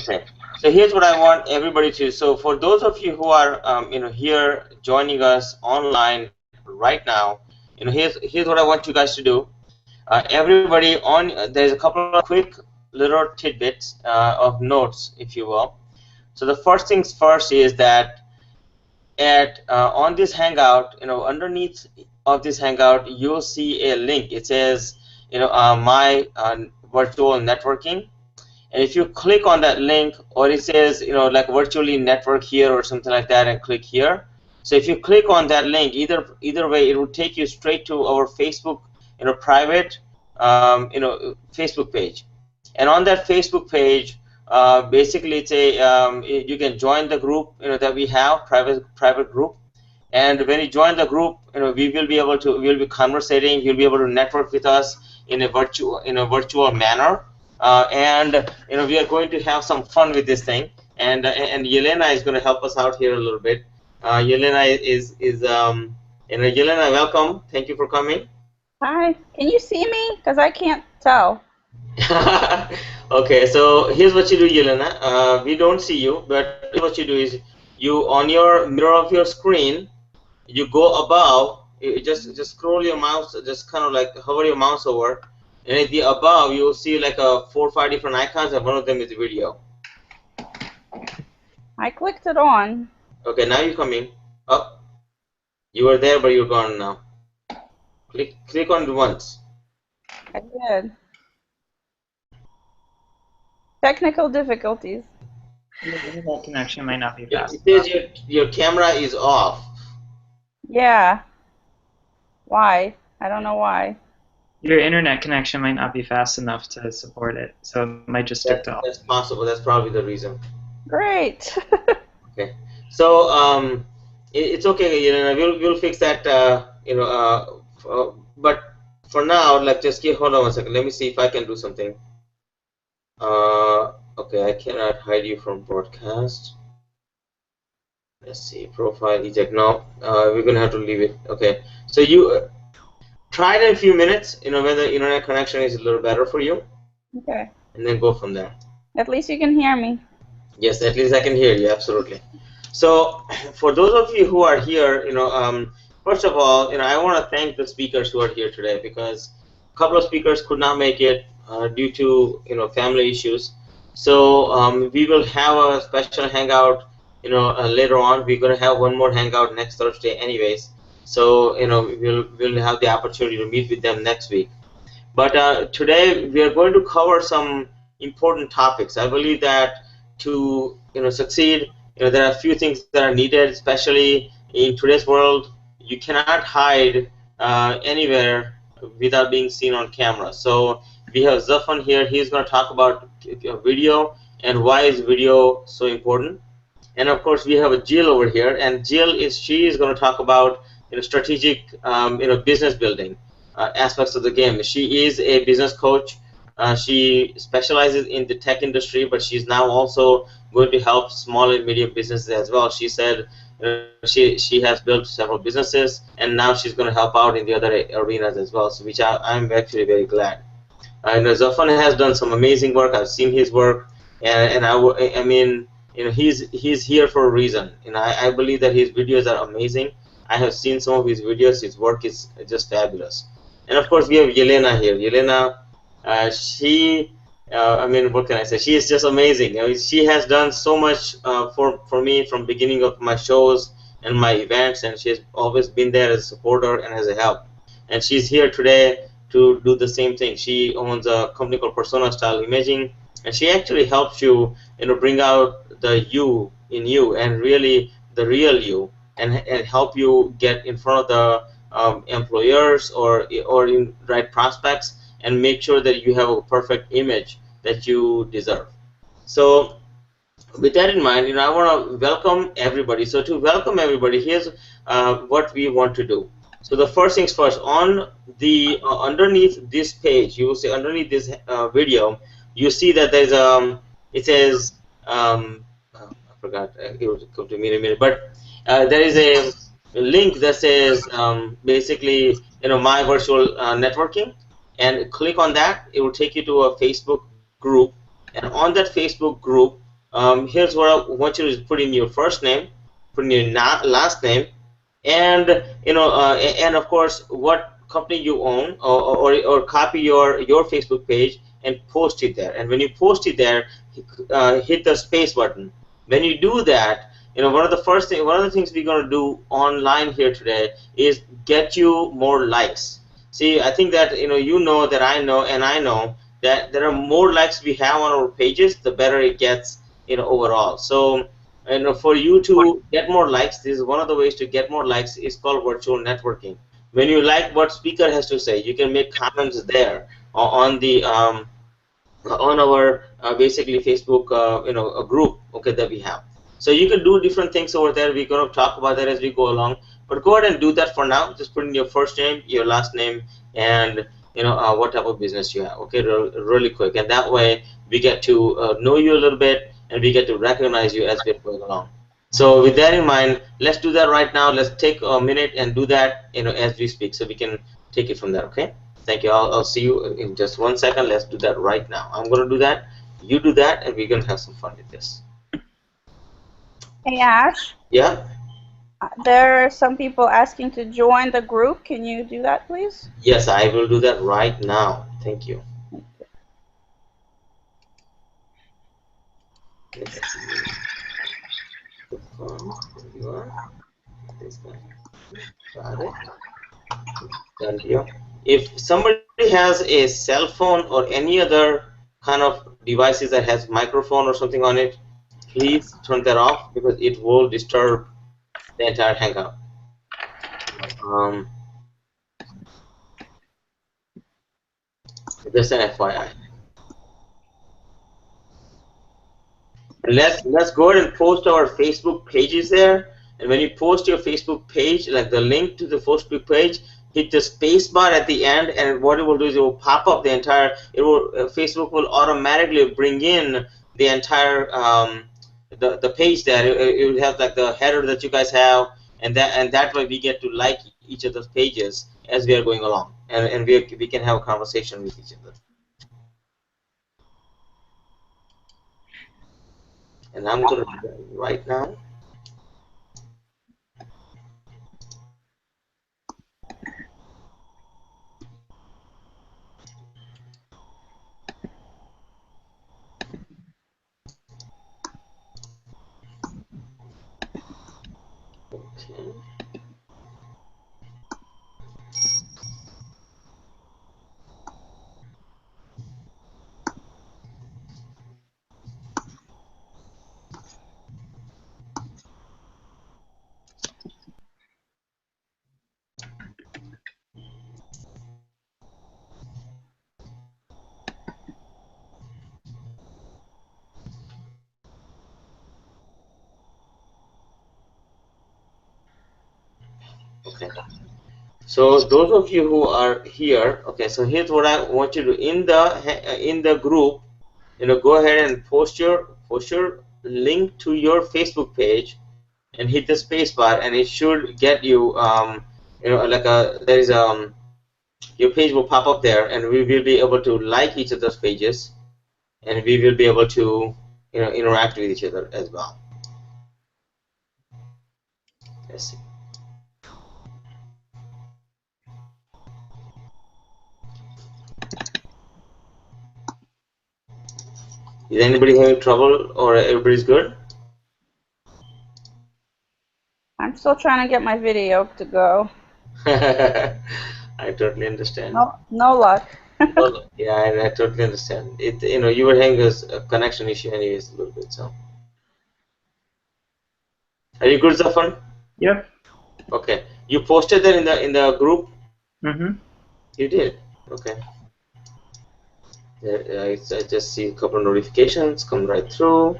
Okay. So here's what I want everybody to. So for those of you who are, here joining us online right now, here's what I want you guys to do. Everybody there's a couple of quick little tidbits of notes, if you will. So the first things first is that on this hangout, underneath of this hangout, you'll see a link. It says, my virtual networking. And if you click on that link, or it says, like virtually network here or something like that, and click here. So if you click on that link, either way, it will take you straight to our Facebook, private, Facebook page. And on that Facebook page, basically it's you can join the group, that we have, private group. And when you join the group, we'll be conversating. You'll be able to network with us in a virtual manner. And we are going to have some fun with this thing, and Yelena is going to help us out here a little bit. Yelena Yelena, welcome. Thank you for coming. Hi. Can you see me? Because I can't tell. Okay, so here's what you do, Yelena. We don't see you, but what you do is you, on your mirror of your screen, you go above. You just scroll your mouse, just kind of like hover your mouse over. And at the above, you'll see like 4 or 5 different icons, and one of them is video. I clicked it on. Okay, now you come in. Oh, you were there, but you're gone now. Click on it once. I did. Technical difficulties. Your internet connection might not be fast. It says your camera is off. Yeah. Why? I don't know why. Your internet connection might not be fast enough to support it, so it might just stick to all. That's possible. That's probably the reason. Great. Okay. So it's okay. We'll fix that. But for now, hold on one second. Let me see if I can do something. Okay, I cannot hide you from broadcast. Let's see, profile eject. No, we're gonna have to leave it. Okay. So you. Try it in a few minutes, when the internet connection is a little better for you. Okay. And then go from there. At least you can hear me. Yes, at least I can hear you, absolutely. So, for those of you who are here, first of all, I want to thank the speakers who are here today, because a couple of speakers could not make it due to, family issues. So, we will have a special hangout, later on. We're going to have one more hangout next Thursday anyways. So we'll have the opportunity to meet with them next week. But today we are going to cover some important topics. I believe that to succeed, there are a few things that are needed, especially in today's world. You cannot hide anywhere without being seen on camera. So we have Zephan here. He's going to talk about video and why is video so important. And of course we have a Jill over here, and she is going to talk about strategic, business building aspects of the game. She is a business coach. She specializes in the tech industry, but she's now also going to help small and medium businesses as well. She said she has built several businesses, and now she's going to help out in the other arenas as well. So which I'm actually very glad. Zephan has done some amazing work. I've seen his work, and I mean, he's here for a reason. I believe that his videos are amazing. I have seen some of his videos. His work is just fabulous. And of course, we have Yelena here. Yelena, what can I say? She is just amazing. She has done so much for me from beginning of my shows and my events, and she has always been there as a supporter and as a help. And she's here today to do the same thing. She owns a company called Persona Style Imaging, and she actually helps you, bring out the you in you, and really the real you. And help you get in front of the employers or in right prospects, and make sure that you have a perfect image that you deserve. So with that in mind, I want to welcome everybody. So to welcome everybody, here's what we want to do. So the first things first, on the underneath this page, you will see underneath this video, you see that there's it says I forgot, it will come to me in a minute, but there is a link that says basically my virtual networking, and click on that. It will take you to a Facebook group, and on that Facebook group here's what I want you to put in your first name, put in your last name, and and of course what company you own, or copy your Facebook page and post it there. And when you post it there, hit the space button. When you do that, one of the things we're going to do online here today is get you more likes. See, I think that that I know, and I know that there are more likes we have on our pages, the better it gets, overall. So, for you to get more likes, this is one of the ways to get more likes, is called virtual networking. When you like what speaker has to say, you can make comments there on the on our basically Facebook a group, okay, that we have. So you can do different things over there. We're going to talk about that as we go along, but go ahead and do that for now. Just put in your first name, your last name, and what type of business you have, okay, really quick. And that way we get to know you a little bit, and we get to recognize you as we're going along. So with that in mind, let's do that right now. Let's take a minute and do that as we speak, so we can take it from there. Okay, thank you. I'll see you in just 1 second. Let's do that right now. I'm going to do that, you do that, and we're going to have some fun with this. Hey, Ash. Yeah? There are some people asking to join the group. Can you do that, please? Yes, I will do that right now. Thank you. Let's see. You are. This guy. Got it. Done here. If somebody has a cell phone or any other kind of devices that has microphone or something on it, please turn that off, because it will disturb the entire hangout. Just an FYI. Let's go ahead and post our Facebook pages there. And when you post your Facebook page, like the link to the Facebook page, hit the space bar at the end, and what it will do is it will pop up the entire. Facebook will automatically bring in the entire the page there. It will have like the header that you guys have, and that way we get to like each of those pages as we are going along, and we can have a conversation with each other. And I'm going to do that right now. Okay. Okay. So those of you who are here, okay, so here's what I want you to do in the group, go ahead and post your link to your Facebook page, and hit the space bar, and it should get you like there is your page will pop up there, and we will be able to like each of those pages, and we will be able to interact with each other as well. Let's see. Is anybody having trouble, or everybody's good? I'm still trying to get my video to go. I totally understand. No luck. Yeah, I totally understand. You were having a connection issue anyways a little bit, so. Are you good, Zephan? Yep. Okay. You posted that in the group? Mm-hmm. You did? Okay. I just see a couple of notifications come right through.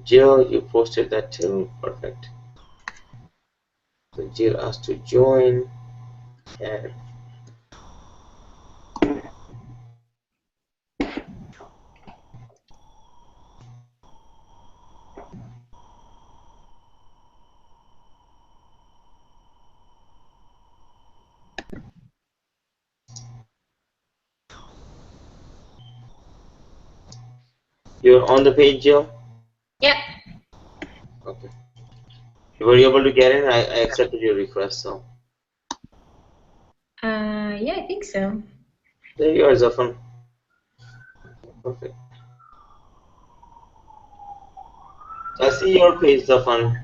Jill, you posted that too. Perfect. So Jill asked to join. And you're on the page, Jill? Okay. You were able to get in? I accepted your request, so. Yeah, I think so. There you are, Zephan. Perfect. So I see your page, Zephan.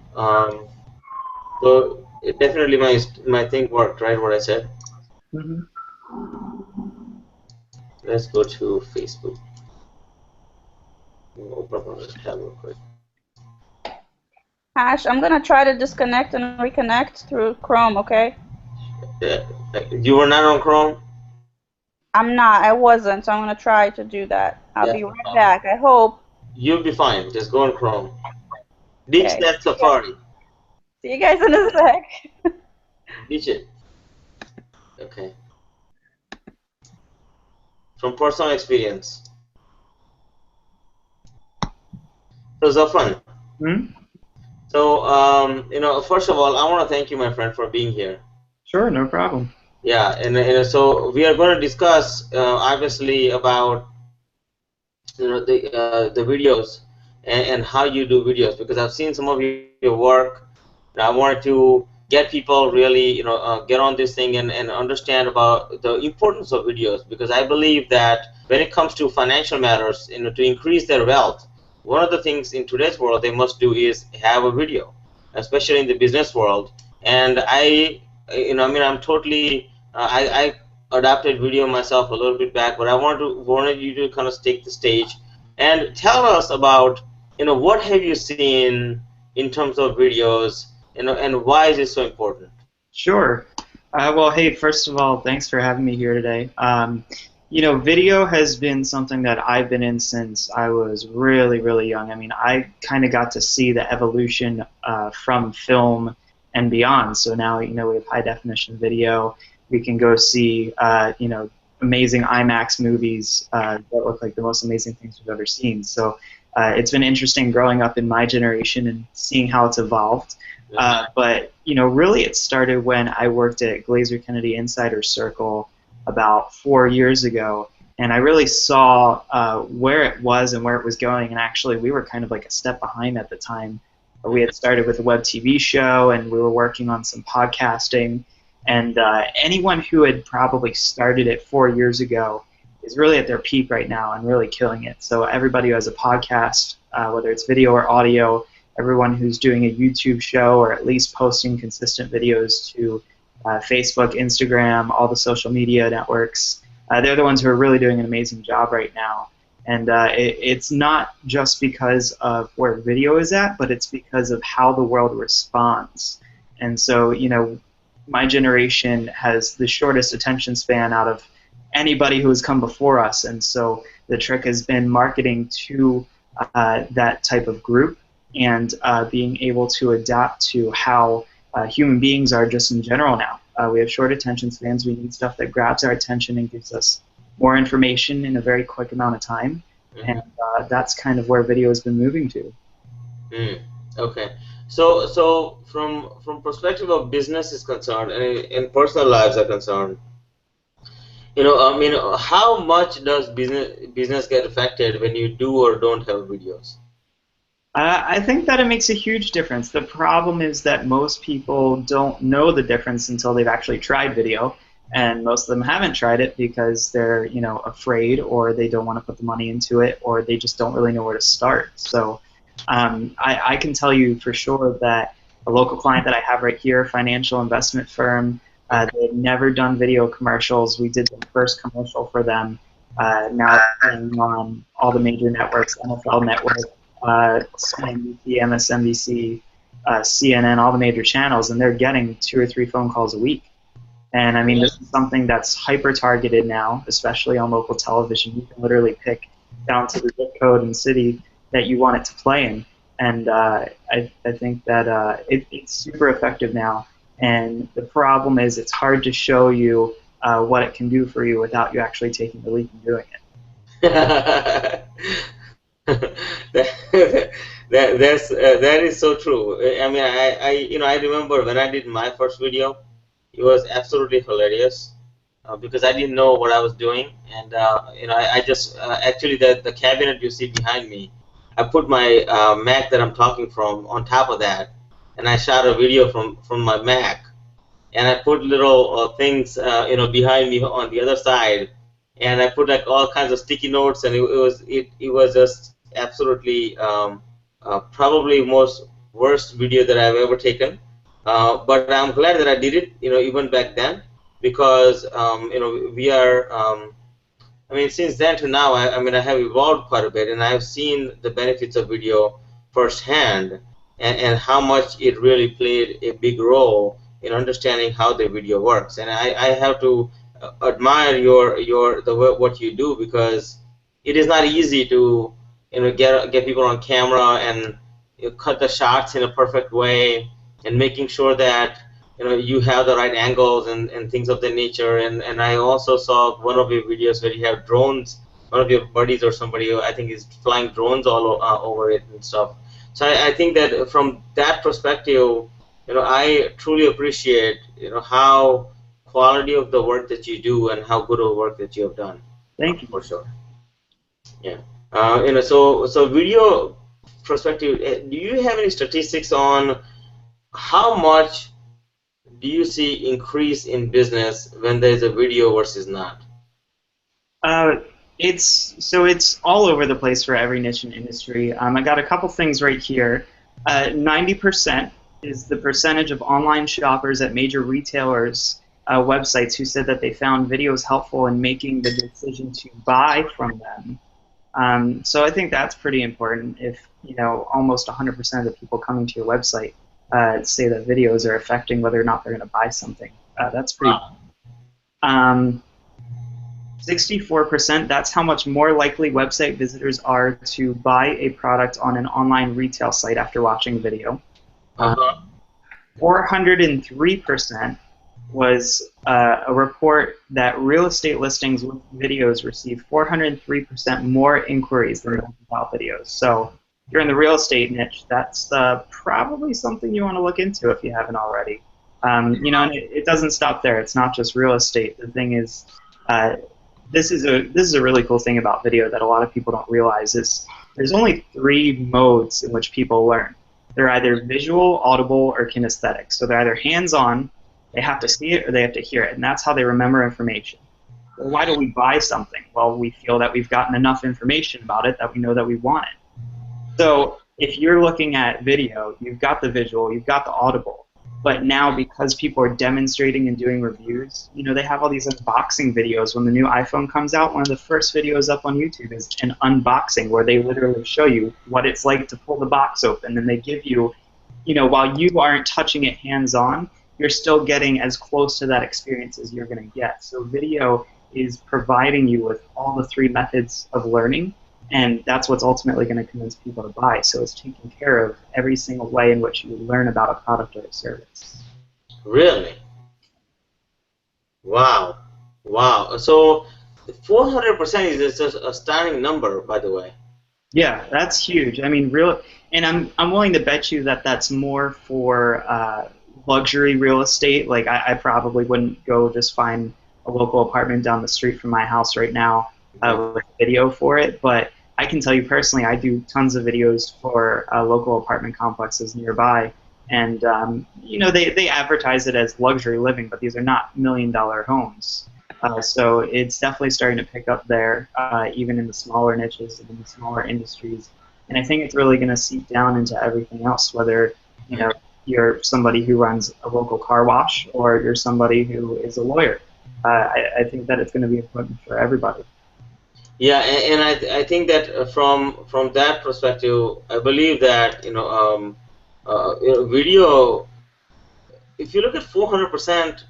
So it definitely my thing worked, right? What I said. Hmm. Let's go to Facebook. We'll open up another tab real quick. Ash, I'm gonna try to disconnect and reconnect through Chrome, okay? Yeah. You were not on Chrome? I'm not, I wasn't, so I'm gonna try to do that. I'll That's be no right problem. back, I hope. You'll be fine. Just go on Chrome. Ditch Okay. that Safari. See you guys in a sec. Ditch it. Okay. From personal experience. So Zafan. Hmm? So first of all, I want to thank you, my friend, for being here. Sure, no problem. Yeah, and so we are going to discuss obviously about the videos and how you do videos, because I've seen some of your work. And I wanted to get people really get on this thing and understand about the importance of videos, because I believe that when it comes to financial matters, to increase their wealth, one of the things in today's world they must do is have a video, especially in the business world. And I'm totally I adapted video myself a little bit back, but I wanted you to kind of take the stage and tell us about what have you seen in terms of videos, and why is it so important? Sure. Well, hey, first of all, thanks for having me here today. Video has been something that I've been in since I was really, really young. I mean, I kind of got to see the evolution from film and beyond. So now, we have high definition video. We can go see, amazing IMAX movies that look like the most amazing things we've ever seen. So it's been interesting growing up in my generation and seeing how it's evolved. But really, it started when I worked at Glazer Kennedy Insider Circle about 4 years ago, and I really saw where it was and where it was going. And actually, we were kind of like a step behind at the time. We had started with a web TV show, and we were working on some podcasting. And anyone who had probably started it 4 years ago is really at their peak right now and really killing it. So everybody who has a podcast, whether it's video or audio, everyone who's doing a YouTube show or at least posting consistent videos to Facebook, Instagram, all the social media networks, they're the ones who are really doing an amazing job right now. And it's not just because of where video is at, but it's because of how the world responds. And so, my generation has the shortest attention span out of anybody who has come before us. And so the trick has been marketing to that type of group and being able to adapt to how human beings are just in general now. We have short attention spans. We need stuff that grabs our attention and gives us more information in a very quick amount of time. Mm-hmm. And that's kind of where video has been moving to. Okay. So from perspective of business is concerned and personal lives are concerned, how much does business get affected when you do or don't have videos? I think that it makes a huge difference. The problem is that most people don't know the difference until they've actually tried video, and most of them haven't tried it because they're afraid, or they don't want to put the money into it, or they just don't really know where to start. So I can tell you for sure that a local client that I have right here, financial investment firm, they've never done video commercials. We did the first commercial for them. Now playing on all the major networks, NFL Network, CNBC, MSNBC, CNN, all the major channels, and they're getting 2 or 3 phone calls a week. And I mean, this is something that's hyper-targeted now, especially on local television. You can literally pick down to the zip code and city that you want it to play in. And I think that it's super effective now. And the problem is it's hard to show you what it can do for you without you actually taking the leap and doing it. That is so true. I mean, I remember when I did my first video, it was absolutely hilarious because I didn't know what I was doing, and I just actually the cabinet you see behind me, I put my Mac that I'm talking from on top of that, and I shot a video from my Mac, and I put little things behind me on the other side, and I put like all kinds of sticky notes, and it was just absolutely probably most worst video that I've ever taken. But I'm glad that I did it, even back then, because we are. I mean, since then to now, I mean, I have evolved quite a bit, and I've seen the benefits of video firsthand, and how much it really played a big role in understanding how the video works. And I have to admire what you do, because it is not easy to get people on camera and cut the shots in a perfect way, and making sure that you have the right angles and things of that nature. And I also saw one of your videos where you have drones, one of your buddies or somebody, I think, is flying drones all over it and stuff. So I think that from that perspective, I truly appreciate how quality of the work that you do and how good of work that you have done. Thank you. For sure. Yeah. So video perspective, do you have any statistics on how much do you see increase in business when there's a video versus not? It's all over the place for every niche and industry. I got a couple things right here. 90% is the percentage of online shoppers at major retailers' websites who said that they found videos helpful in making the decision to buy from them. So I think that's pretty important. If almost 100% of the people coming to your website say that videos are affecting whether or not they're going to buy something, that's pretty. 64%, that's how much more likely website visitors are to buy a product on an online retail site after watching a video. 403% was a report that real estate listings with videos receive 403% more inquiries than those without videos. So if you're in the real estate niche, that's probably something you want to look into if you haven't already. And it doesn't stop there. It's not just real estate. The thing is, this is a really cool thing about video that a lot of people don't realize is there's only 3 modes in which people learn. They're either visual, audible, or kinesthetic. So they're either hands-on, they have to see it, or they have to hear it, and that's how they remember information. Well, why do we buy something? Well, we feel that we've gotten enough information about it that we know that we want it. So if you're looking at video, you've got the visual, you've got the audible. But now, because people are demonstrating and doing reviews, they have all these unboxing videos. When the new iPhone comes out, one of the first videos up on YouTube is an unboxing where they literally show you what it's like to pull the box open. And they give you, while you aren't touching it hands-on, you're still getting as close to that experience as you're going to get. So video is providing you with all the 3 methods of learning, and that's what's ultimately going to convince people to buy. So it's taking care of every single way in which you learn about a product or a service. Really? Wow. Wow. So 400% is just a stunning number, by the way. Yeah, that's huge. I mean, and I'm willing to bet you that that's more for luxury real estate. Like I probably wouldn't go just find a local apartment down the street from my house right now with a video for it, but I can tell you personally, I do tons of videos for local apartment complexes nearby, and they advertise it as luxury living, but these are not $1-million homes. So it's definitely starting to pick up there, even in the smaller niches and in the smaller industries. And I think it's really going to seep down into everything else, whether you're somebody who runs a local car wash or you're somebody who is a lawyer. I think that it's going to be important for everybody. Yeah, and I think that from that perspective, I believe that video. If you look at 400%,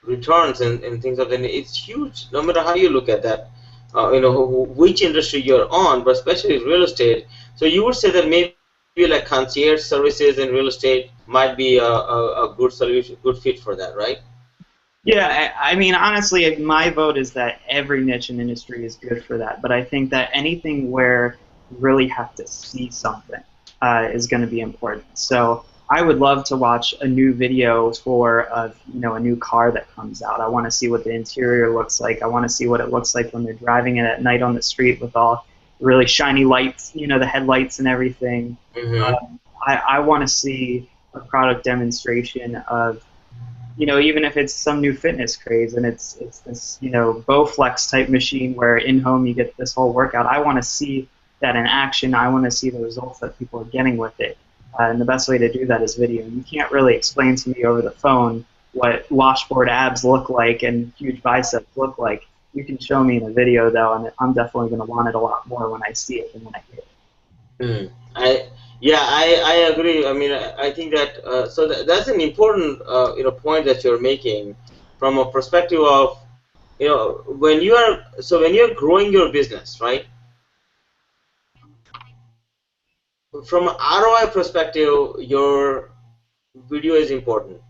returns and things of that, it's huge. No matter how you look at that, which industry you're on, but especially real estate. So you would say that maybe like concierge services in real estate might be a good solution, good fit for that, right? Yeah, I mean, honestly, my vote is that every niche and industry is good for that. But I think that anything where you really have to see something is going to be important. So I would love to watch a new video for a new car that comes out. I want to see what the interior looks like. I want to see what it looks like when they're driving it at night on the street with all really shiny lights, the headlights and everything. Mm-hmm. I want to see a product demonstration of, even if it's some new fitness craze and it's this, Bowflex type machine where in home you get this whole workout. I want to see that in action. I want to see the results that people are getting with it. And the best way to do that is video. You can't really explain to me over the phone what washboard abs look like and huge biceps look like. You can show me in a video, though, and I'm definitely going to want it a lot more when I see it than when I hear it. Mm. I agree. I mean, I think that that's an important point that you're making from a perspective of when you're growing your business, right? From an ROI perspective, your video is important.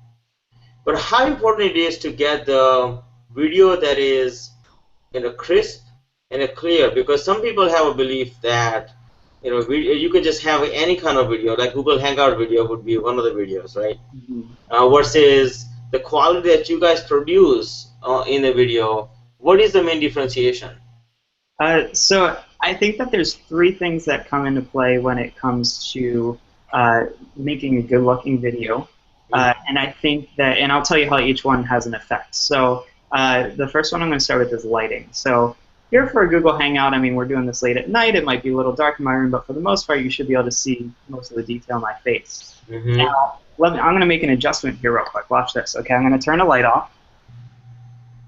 But how important it is to get the video that is crisp and clear, because some people have a belief that you can just have any kind of video, like Google Hangout video would be one of the videos, right? Mm-hmm. Versus the quality that you guys produce in a video. What is the main differentiation? So I think that there's three things that come into play when it comes to making a good-looking video. And I think that, and I'll tell you how each one has an effect. So the first one I'm going to start with is lighting. So here for a Google Hangout, I mean, we're doing this late at night. It might be a little dark in my room, but for the most part, you should be able to see most of the detail in my face. Mm-hmm. Now, I'm going to make an adjustment here real quick. Watch this. Okay, I'm going to turn the light off.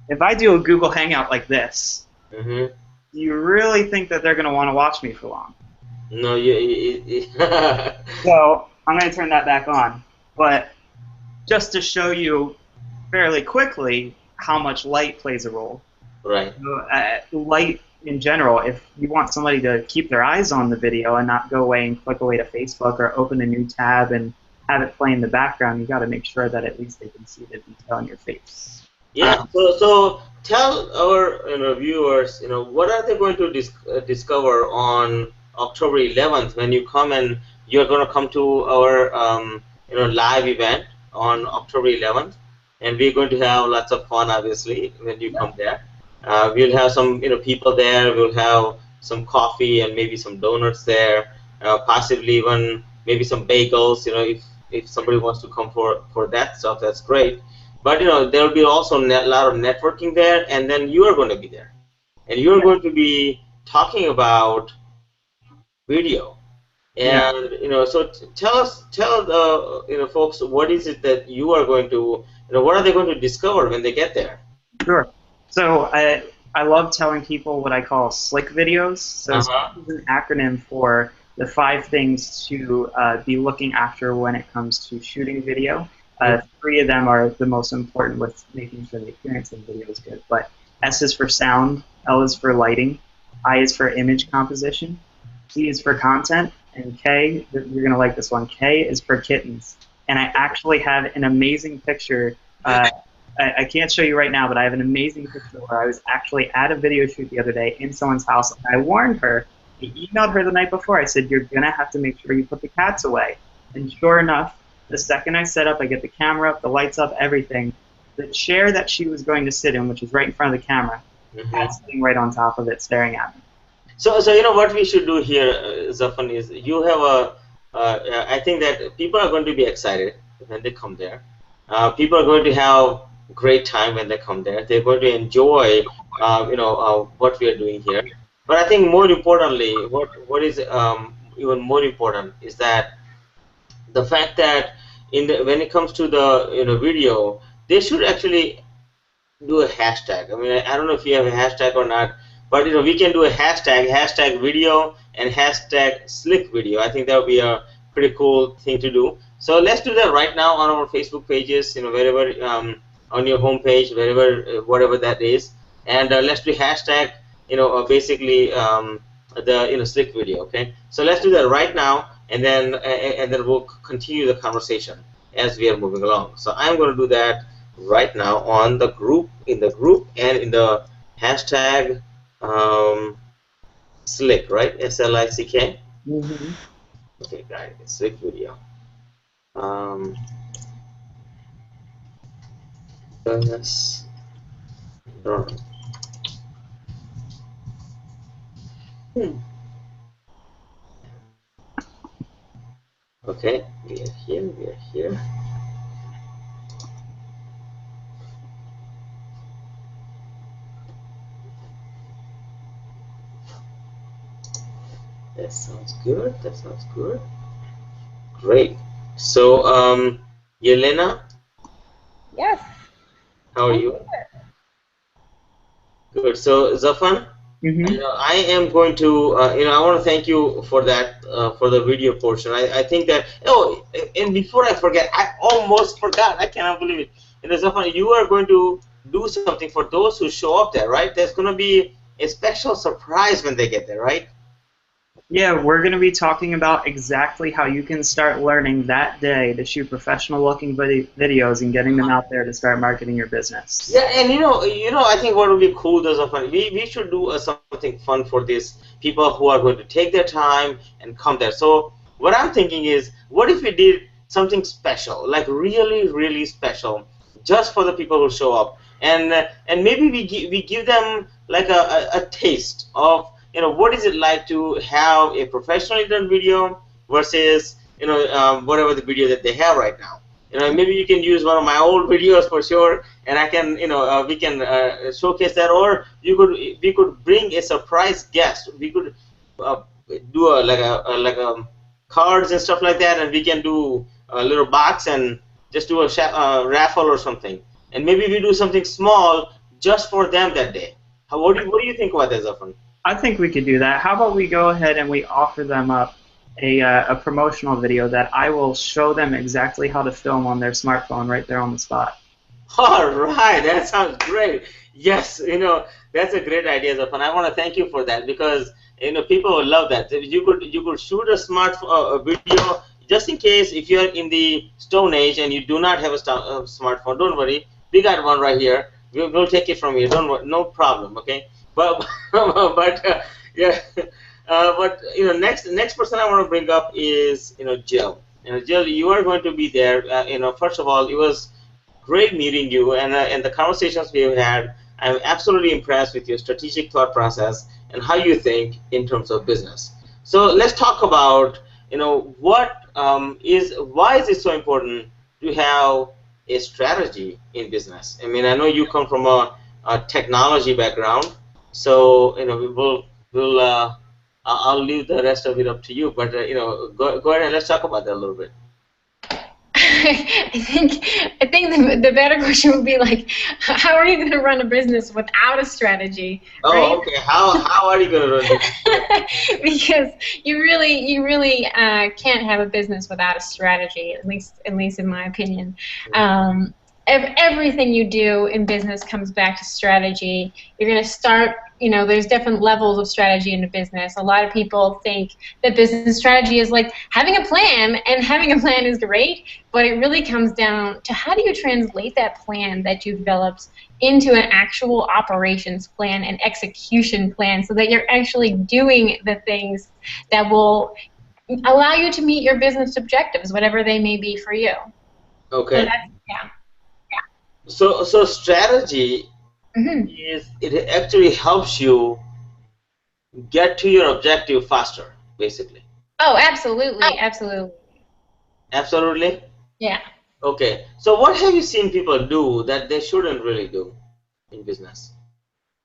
If I do a Google Hangout like this, Mm-hmm. do you really think that they're going to want to watch me for long? No, So I'm going to turn that back on. But just to show you fairly quickly how much light plays a role. Right. Light in general, if you want somebody to keep their eyes on the video and not go away and click away to Facebook or open a new tab and have it play in the background, you got to make sure that at least they can see the detail in your face. Yeah. So tell our viewers, what are they going to discover on October 11th when you come, and you're going to come to our live event on October 11th, and we're going to have lots of fun, obviously, when you come there. We'll have some people there. We'll have some coffee and maybe some donuts there, possibly even maybe some bagels. If somebody wants to come for that stuff, that's great. But there will be also a lot of networking there, and then you are going to be there, and you are going to be talking about video. And so tell the folks, what is it that you are going to what are they going to discover when they get there? Sure. So I love telling people what I call SLICK videos. So it's an acronym for the 5 things to be looking after when it comes to shooting video. 3 of them are the most important with making sure the appearance of the video is good. But S is for sound, L is for lighting, I is for image composition, C is for content, and K, you're going to like this one, K is for kittens. And I actually have an amazing picture. I can't show you right now, but I have an amazing picture where I was actually at a video shoot the other day in someone's house, and I warned her, I emailed her the night before, I said, you're going to have to make sure you put the cats away. And sure enough, the second I set up, I get the camera up, the lights up, everything. The chair that she was going to sit in, which is right in front of the camera, cat's sitting right on top of it, staring at me. So what we should do here, Zephan, is you have I think that people are going to be excited when they come there. People are going to have a great time when they come there. They're going to enjoy, what we are doing here. But I think more importantly, what is even more important is that the fact that when it comes to the video, they should actually do a hashtag. I mean, I don't know if you have a hashtag or not, but we can do a hashtag video and hashtag slick video. I think that would be a pretty cool thing to do. So let's do that right now on our Facebook pages, wherever on your homepage, wherever whatever that is, and let's do hashtag, basically the slick video. Okay, so let's do that right now, and then we'll continue the conversation as we are moving along. So I'm going to do that right now on the group, and in the hashtag slick, right? SLICK. Mm-hmm. Okay, got it. Slick video. Yes. Okay, we are here, we are here. That sounds good, that sounds good. Great. So, Yelena, Yes. how are you? Good. So, Zephan, Mm-hmm. I am going to, I want to thank you for that, for the video portion. I think that, oh, and before I forget, I almost forgot. I cannot believe it. Zephan, you are going to do something for those who show up there, right? There's going to be a special surprise when they get there, right? Yeah, we're going to be talking about exactly how you can start learning that day to shoot professional-looking videos and getting them out there to start marketing your business. Yeah, and I think what would be cool, those are fun. We should do something fun for these people who are going to take their time and come there. So what I'm thinking is, what if we did something special, like really, really special, just for the people who show up, and maybe we give them like a taste of what is it like to have a professionally done video versus whatever the video that they have right now. Maybe you can use one of my old videos for sure, and I can, we can showcase that, or we could bring a surprise guest. We could do like a cards and stuff like that, and we can do a little box and just do a raffle or something, and maybe we do something small just for them that day. What do you think about that, Zephan? I think we could do that. How about we go ahead and we offer them up a promotional video that I will show them exactly how to film on their smartphone right there on the spot. All right, that sounds great. Yes, that's a great idea, Zephan. I want to thank you for that, because people will love that. If you could shoot a video just in case if you're in the Stone Age and you do not have a smartphone. Don't worry, we got one right here. We'll take it from you. Don't worry, no problem. Okay, but yeah. But next person I want to bring up is Jill. Jill, you are going to be there. First of all, it was great meeting you, and the conversations we have had. I'm absolutely impressed with your strategic thought process and how you think in terms of business. So let's talk about why is it so important to have a strategy in business? I mean, I know you come from a technology background, so I'll leave the rest of it up to you. But go ahead and let's talk about that a little bit. I think the better question would be like, how are you going to run a business without a strategy? Oh, right? okay. How are you going to run it? Because you really can't have a business without a strategy. At least in my opinion. Everything you do in business comes back to strategy. You're going to start, there's different levels of strategy in a business. A lot of people think that business strategy is like having a plan, and having a plan is great, but it really comes down to how do you translate that plan that you developed into an actual operations plan and execution plan so that you're actually doing the things that will allow you to meet your business objectives, whatever they may be for you. Okay. So yeah. So strategy it actually helps you get to your objective faster, basically. Oh, absolutely, absolutely. Absolutely? Yeah. Okay. So what have you seen people do that they shouldn't really do in business?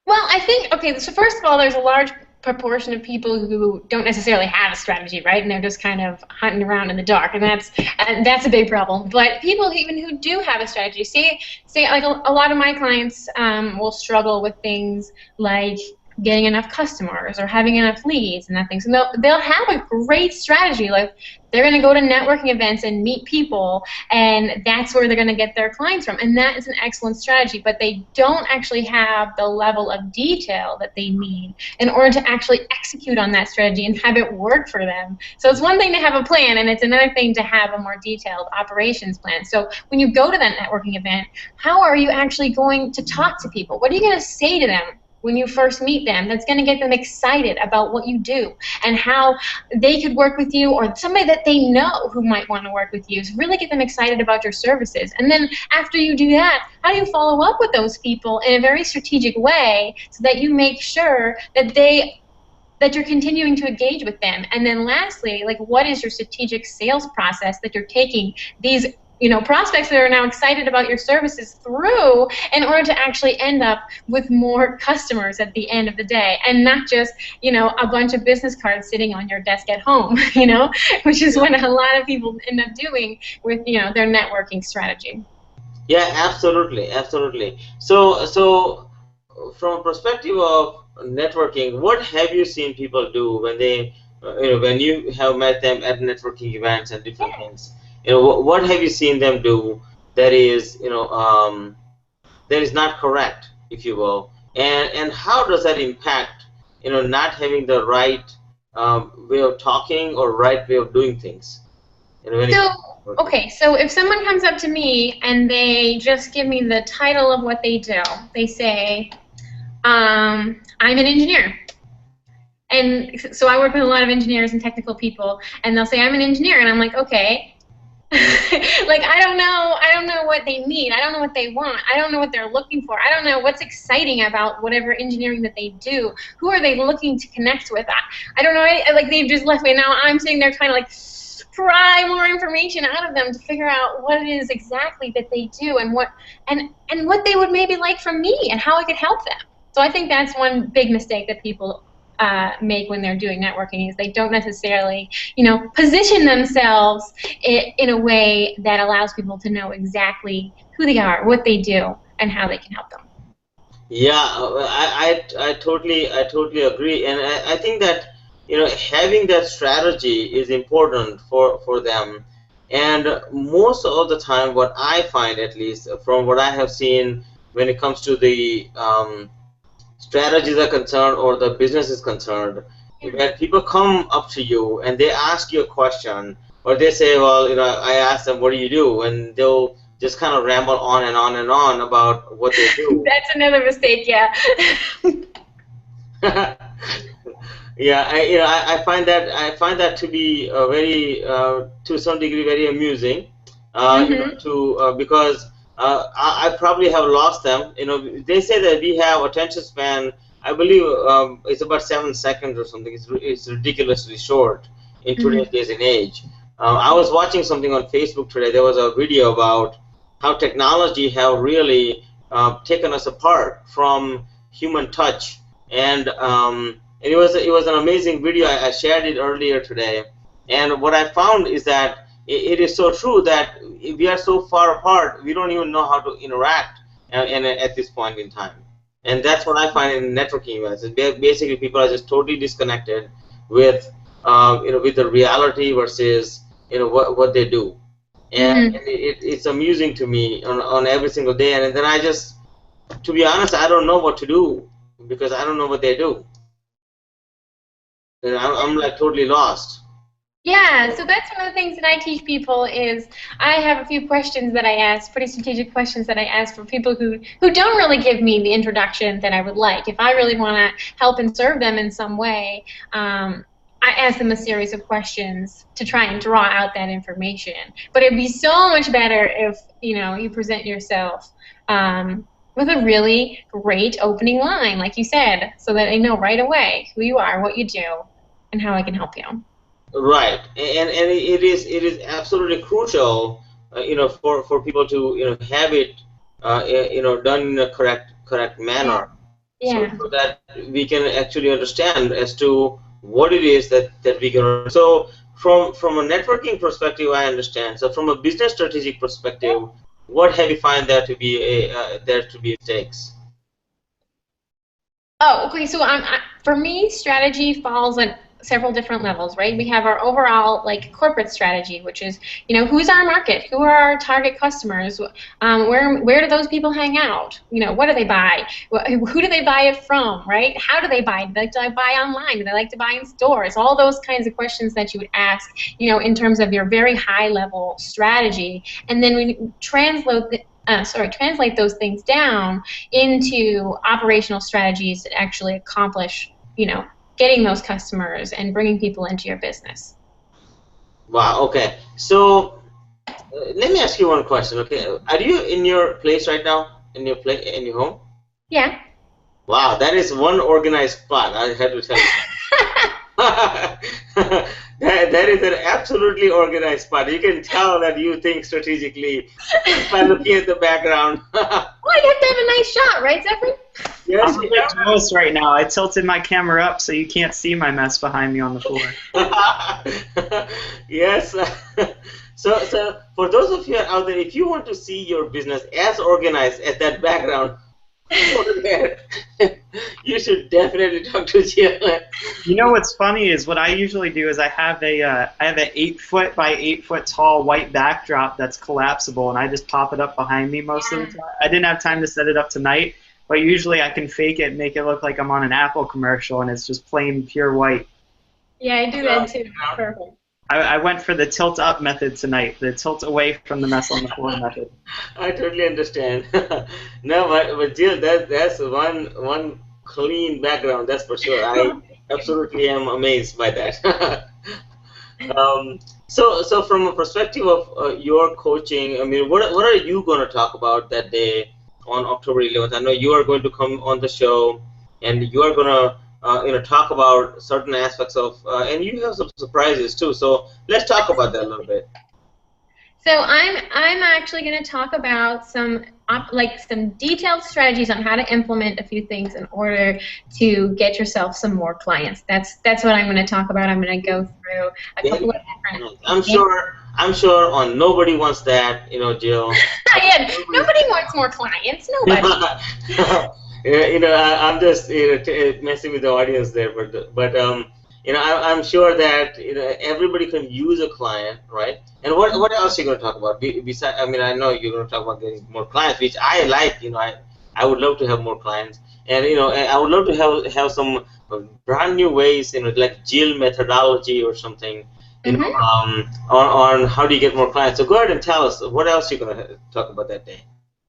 Well, I think, okay, so first of all, there's a large proportion of people who don't necessarily have a strategy, right? And they're just kind of hunting around in the dark, and that's a big problem. But people even who do have a strategy, say like a lot of my clients will struggle with things like getting enough customers or having enough leads and that thing. So they'll have a great strategy, like they're going to go to networking events and meet people, and that's where they're going to get their clients from, and that is an excellent strategy, but they don't actually have the level of detail that they need in order to actually execute on that strategy and have it work for them. So it's one thing to have a plan, and it's another thing to have a more detailed operations plan. So when you go to that networking event, how are you actually going to talk to people? What are you going to say to them when you first meet them that's going to get them excited about what you do and how they could work with you, or somebody that they know who might want to work with you? So really get them excited about your services. And then after you do that, how do you follow up with those people in a very strategic way so that you make sure that they that you're continuing to engage with them. And then lastly, like, what is your strategic sales process that you're taking these prospects that are now excited about your services through in order to actually end up with more customers at the end of the day, and not just, a bunch of business cards sitting on your desk at home, which is what a lot of people end up doing with, their networking strategy. Yeah, absolutely, absolutely. So from a perspective of networking, what have you seen people do when they, when you have met them at networking events and different things? What have you seen them do that is, that is not correct, if you will, and how does that impact, not having the right way of talking or right way of doing things? So if someone comes up to me and they just give me the title of what they do, they say, I'm an engineer. And so I work with a lot of engineers and technical people, and they'll say, I'm an engineer, and I'm like, okay. Like, I don't know what they need. I don't know what they want. I don't know what they're looking for. I don't know what's exciting about whatever engineering that they do. Who are they looking to connect with? I don't know. Like, they've just left me. Now I'm sitting there trying to, like, pry more information out of them to figure out what it is exactly that they do, and what they would maybe like from me, and how I could help them. So I think that's one big mistake that people make when they're doing networking, is they don't necessarily, position themselves in a way that allows people to know exactly who they are, what they do, and how they can help them. Yeah, I totally agree, and I think that having that strategy is important for them. And most of the time, what I find, at least from what I have seen, when it comes to the strategies are concerned or the business is concerned, when people come up to you and they ask you a question, or they say, well, I ask them, what do you do? And they'll just kind of ramble on and on and on about what they do. That's another mistake, yeah. Yeah, I find that to be very, to some degree, very amusing. Because I probably have lost them. They say that we have attention span, I believe it's about 7 seconds or something. It's ridiculously short in today's days and age. I was watching something on Facebook today. There was a video about how technology have really taken us apart from human touch, and it was an amazing video. I shared it earlier today, and what I found is that it is so true that we are so far apart, we don't even know how to interact at this point in time. And that's what I find in networking events. Basically, people are just totally disconnected with with the reality versus what they do. And it's amusing to me on every single day. And then I just, to be honest, I don't know what to do, because I don't know what they do. And I'm like totally lost. Yeah, so that's one of the things that I teach people is I have a few questions that I ask, pretty strategic questions that I ask for people who don't really give me the introduction that I would like. If I really want to help and serve them in some way, I ask them a series of questions to try and draw out that information. But it'd be so much better if you present yourself with a really great opening line, like you said, so that they know right away who you are, what you do, and how I can help you. Right, and it is absolutely crucial, for people to have it, done in a correct manner, Yeah. so that we can actually understand as to what it is that we can. So from a networking perspective, I understand. So from a business strategic perspective, what have you find there to be mistakes? Oh, okay. So for me, strategy falls on several different levels, right? We have our overall corporate strategy, which is who's our market, who are our target customers, where do those people hang out, what do they buy, who do they buy it from, right? How do they buy? Do they buy online? Do they like to buy in stores? All those kinds of questions that you would ask, in terms of your very high level strategy, and then we translate those things down into operational strategies that actually accomplish, getting those customers and bringing people into your business. Wow. Okay. So let me ask you one question. Okay, are you in your place right now? In your home? Yeah. Wow, that is one organized spot, I have to tell you. that is an absolutely organized spot. You can tell that you think strategically by looking at the background. Well, you have to have a nice shot, right, Zephan? Yes, I'm a bit jealous right now. I tilted my camera up so you can't see my mess behind me on the floor. yes. So for those of you out there, if you want to see your business as organized as that background over there, you should definitely talk to Jill. You know what's funny is what I usually do is I have an 8-foot by 8-foot tall white backdrop that's collapsible, and I just pop it up behind me most of the time. I didn't have time to set it up tonight, but usually I can fake it and make it look like I'm on an Apple commercial, and it's just plain pure white. Yeah, I do that too. Perfect. I went for the tilt up method tonight, the tilt away from the mess on the floor method. I totally understand. No, but Jill, that's one clean background, that's for sure. I absolutely am amazed by that. So from a perspective of your coaching, I mean, what are you going to talk about that day on October 11th? I know you are going to come on the show, and you are going to talk about certain aspects of, and you have some surprises too. So let's talk about that a little bit. So I'm actually going to talk about some detailed strategies on how to implement a few things in order to get yourself some more clients. That's what I'm going to talk about. I'm going to go through a couple of different. I'm sure on nobody wants that, Jill. Yeah, nobody wants more clients. Nobody. I'm just messing with the audience there, but I'm sure that everybody can use a client, right? And what else are you going to talk about? Besides, I mean, I know you're going to talk about getting more clients, which I like. I would love to have more clients, and I would love to have some brand new ways, like Jill methodology or something, on how do you get more clients. So go ahead and tell us what else you're going to talk about that day.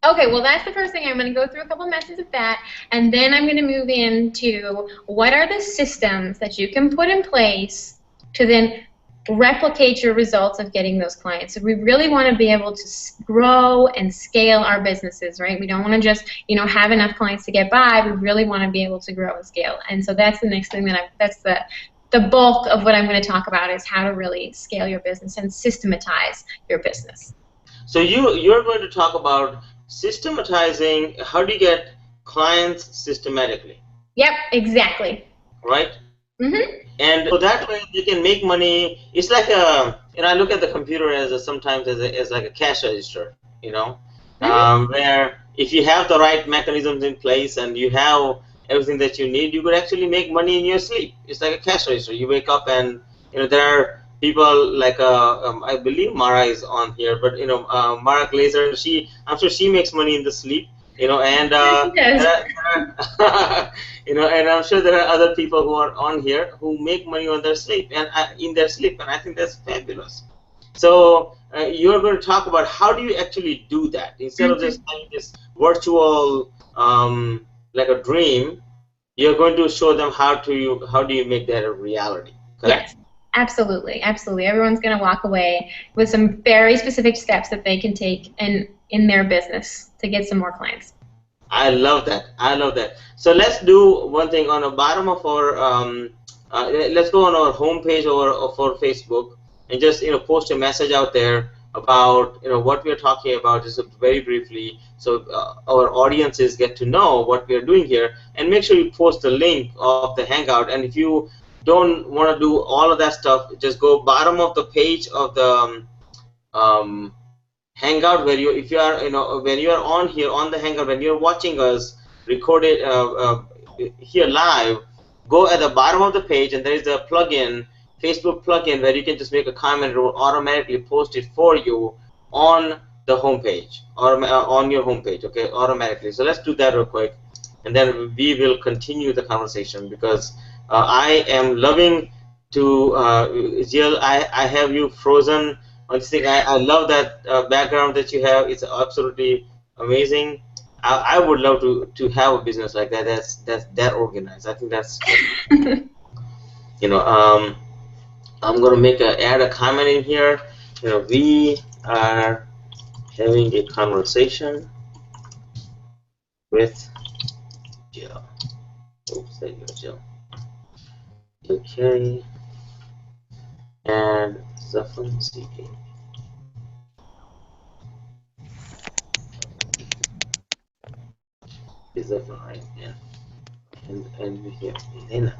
Okay, well, that's the first thing. I'm going to go through a couple methods of that, and then I'm going to move into what are the systems that you can put in place to then replicate your results of getting those clients. So we really want to be able to grow and scale our businesses, right? We don't want to just, have enough clients to get by. We really want to be able to grow and scale. And so that's the next thing that's the bulk of what I'm going to talk about is how to really scale your business and systematize your business. So you're going to talk about systematizing, how do you get clients systematically? Yep, exactly. Right? Mm-hmm. And so that way you can make money. It's like I look at the computer sometimes as like a cash register, where if you have the right mechanisms in place and you have everything that you need, you could actually make money in your sleep. It's like a cash register. You wake up and there are people like I believe Mara is on here, but Mara Glazer, I'm sure she makes money in the sleep, and and I'm sure there are other people who are on here who make money on their sleep and I think that's fabulous. So you're going to talk about how do you actually do that instead of just having this virtual like a dream. You're going to show them how do you make that a reality, correct? Yes. Absolutely, absolutely. Everyone's going to walk away with some very specific steps that they can take in their business to get some more clients. I love that. So let's do one thing on the bottom of our. Let's go on our homepage or for Facebook and just post a message out there about what we are talking about, just very briefly, so our audiences get to know what we are doing here. And make sure you post the link of the Hangout. And if you don't want to do all of that stuff, just go bottom of the page of the Hangout where if you are when you are on here on the Hangout, when you're watching us recorded here live, go at the bottom of the page and there is a plugin, Facebook plugin, where you can just make a comment. It will automatically post it for you on the homepage or on your homepage, okay, automatically. So let's do that real quick, and then we will continue the conversation because I am loving to, Jill, I have you frozen on this thing. I love that background that you have. It's absolutely amazing. I would love to have a business like that. That's that organized. I think that's, I'm going to add a comment in here. We are having a conversation with Jill. Oops, there you go, Jill. Okay. and Zephan speaking. Is Zephan right? Yeah. And we hear Elena.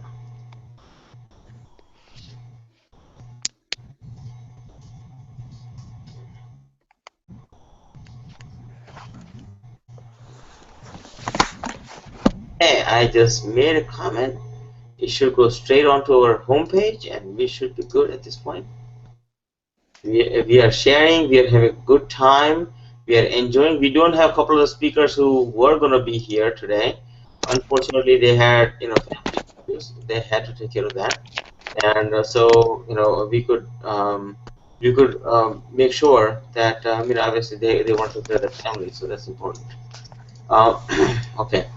Hey, I just made a comment. It should go straight onto our homepage, and we should be good at this point. We are sharing. We are having a good time. We are enjoying. We don't have a couple of speakers who were going to be here today. Unfortunately, they had family issues. They had to take care of that, and so we could make sure that obviously they want to take care of their family, so that's important. Okay.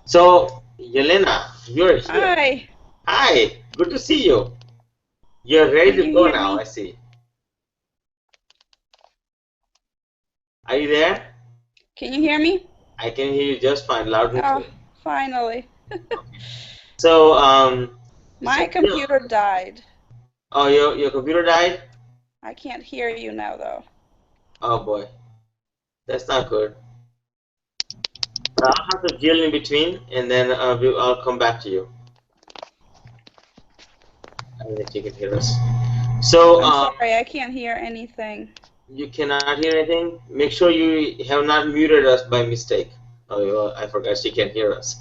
So, Yelena, you're here. Hi. Hi, good to see you. You're ready Can to you go hear now, me? I see. Are you there? Can you hear me? I can hear you just fine, loud and Oh, clear. finally. So, My computer died. Oh, your computer died? I can't hear you now, though. Oh boy, that's not good. I'll have to drill in between, and then I'll come back to you. I don't think you can hear us. So, I'm sorry, I can't hear anything. you cannot hear anything? Make sure you have not muted us by mistake. Oh, well, I forgot she can hear us.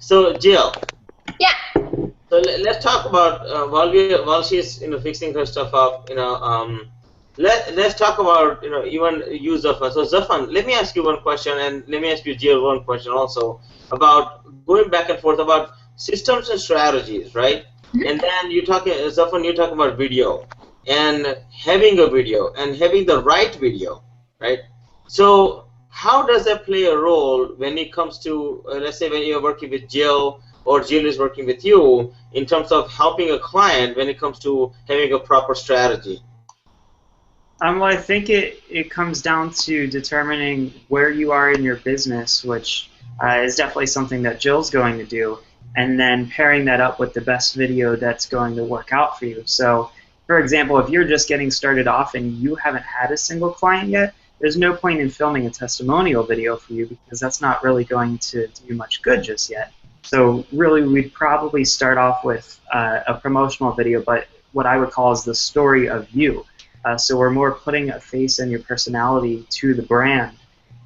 So Jill. Yeah. So let's talk about while she's fixing her stuff up. Let's talk about even use of so Zephan. Let me ask you one question, and let me ask you Jill one question also about going back and forth about systems and strategies, right? And then Zephan, you talk about video and having a video and having the right video, right? So how does that play a role when it comes to let's say when you're working with Jill or Jill is working with you in terms of helping a client when it comes to having a proper strategy? Well, I think it comes down to determining where you are in your business, which is definitely something that Jill's going to do, and then pairing that up with the best video that's going to work out for you. So, for example, if you're just getting started off and you haven't had a single client yet, there's no point in filming a testimonial video for you because that's not really going to do much good just yet. So really, we'd probably start off with a promotional video, but what I would call is the story of you. So we're more putting a face and your personality to the brand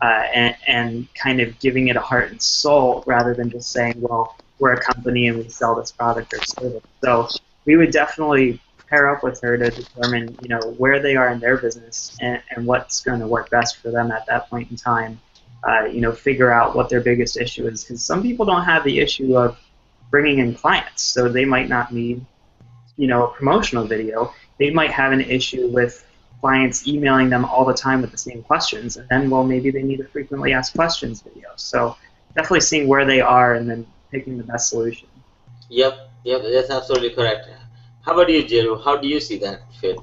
and kind of giving it a heart and soul rather than just saying, well, we're a company and we sell this product or service. So we would definitely pair up with her to determine, where they are in their business and what's going to work best for them at that point in time. Figure out what their biggest issue is, because some people don't have the issue of bringing in clients, so they might not need, a promotional video. They might have an issue with clients emailing them all the time with the same questions, and then, well, maybe they need a frequently asked questions video. So definitely seeing where they are and then picking the best solution. Yep, that's absolutely correct. How about you, Jill? How do you see that fit?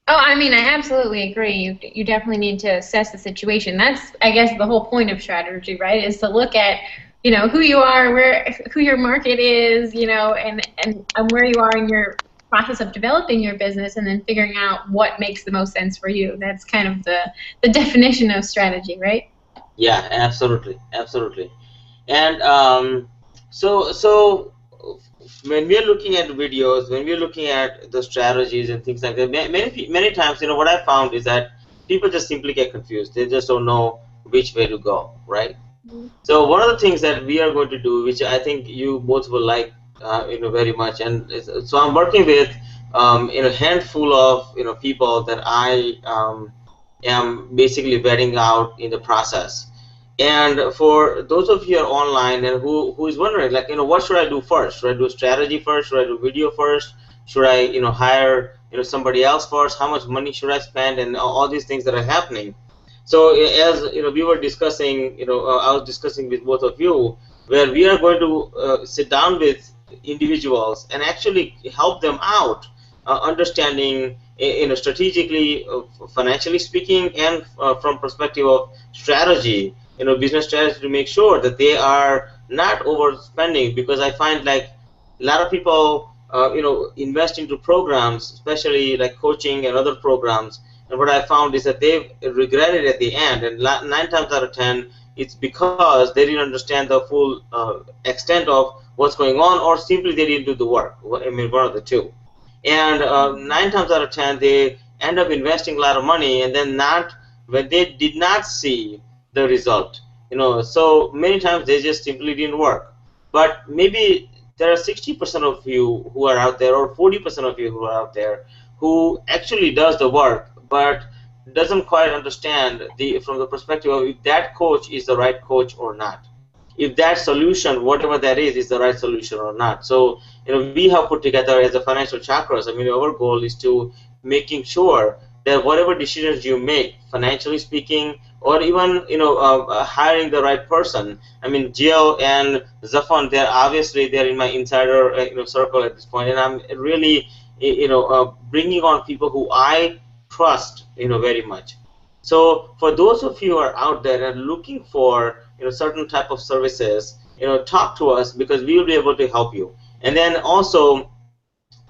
Oh, I mean, I absolutely agree. You definitely need to assess the situation. That's, I guess, the whole point of strategy, right? Is to look at, who you are, who your market is, and where you are in your process of developing your business, and then figuring out what makes the most sense for you. That's kind of the definition of strategy, right? Yeah, absolutely. And so when we're looking at videos, when we're looking at the strategies and things like that, many times, what I found is that people just simply get confused. They just don't know which way to go, right? Mm-hmm. So one of the things that we are going to do, which I think you both will like, very much, and so I'm working with, a handful of, people that I am basically vetting out in the process. And for those of you who are online and who is wondering, like, what should I do first? Should I do strategy first? Should I do video first? Should I, hire, somebody else first? How much money should I spend? And all these things that are happening. So as we were discussing, I was discussing with both of you, where we are going to sit down with individuals and actually help them out, understanding, strategically, financially speaking, and from perspective of strategy. Business strategy, to make sure that they are not overspending, because I find like a lot of people invest into programs, especially like coaching and other programs, and what I found is that they've regretted at the end, and 9 times out of 10 it's because they didn't understand the full extent of what's going on, or simply they didn't do the work. I mean, one of the two. And 9 times out of 10 they end up investing a lot of money, and then not when they did not see the result. So many times they just simply didn't work. But maybe there are 60% of you who are out there, or 40% of you who are out there, who actually does the work, but doesn't quite understand from the perspective of if that coach is the right coach or not, if that solution, whatever that is the right solution or not. So we have put together as a financial chakras. I mean, our goal is to making sure that whatever decisions you make, financially speaking, or even hiring the right person. I mean, Jill and Zephan, they're in my insider circle at this point, and I'm really bringing on people who I trust very much. So for those of you who are out there and looking for certain type of services, talk to us, because we will be able to help you. And then also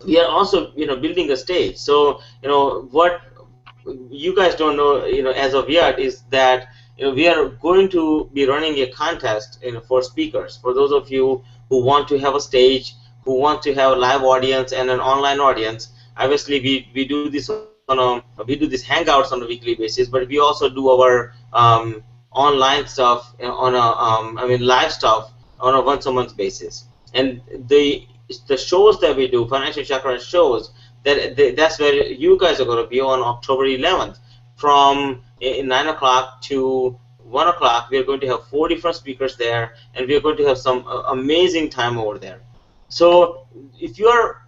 we are also building a stage. So what you guys don't know as of yet is that we are going to be running a contest for speakers. For those of you who want to have a stage, who want to have a live audience and an online audience. Obviously we do this hangouts on a weekly basis, but we also do our online stuff on a live stuff on a once-a-month basis. And the shows that we do, Financial Chakra shows, that's where you guys are going to be on October 11th from 9 o'clock to 1 o'clock. We are going to have 4 different speakers there, and we are going to have some amazing time over there. So if you are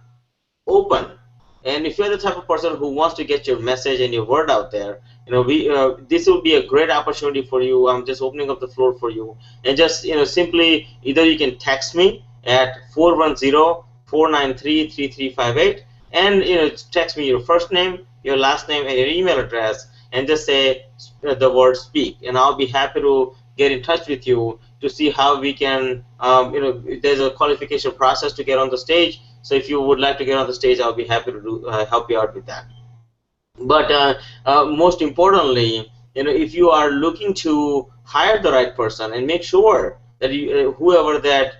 open, and if you're the type of person who wants to get your message and your word out there, this will be a great opportunity for you. I'm just opening up the floor for you, and just simply either you can text me at 410-493-3358, and text me your first name, your last name, and your email address, and just say the word speak, and I'll be happy to get in touch with you to see how we can, there's a qualification process to get on the stage. So if you would like to get on the stage, I'll be happy to help you out with that. But most importantly, if you are looking to hire the right person, and make sure that whoever that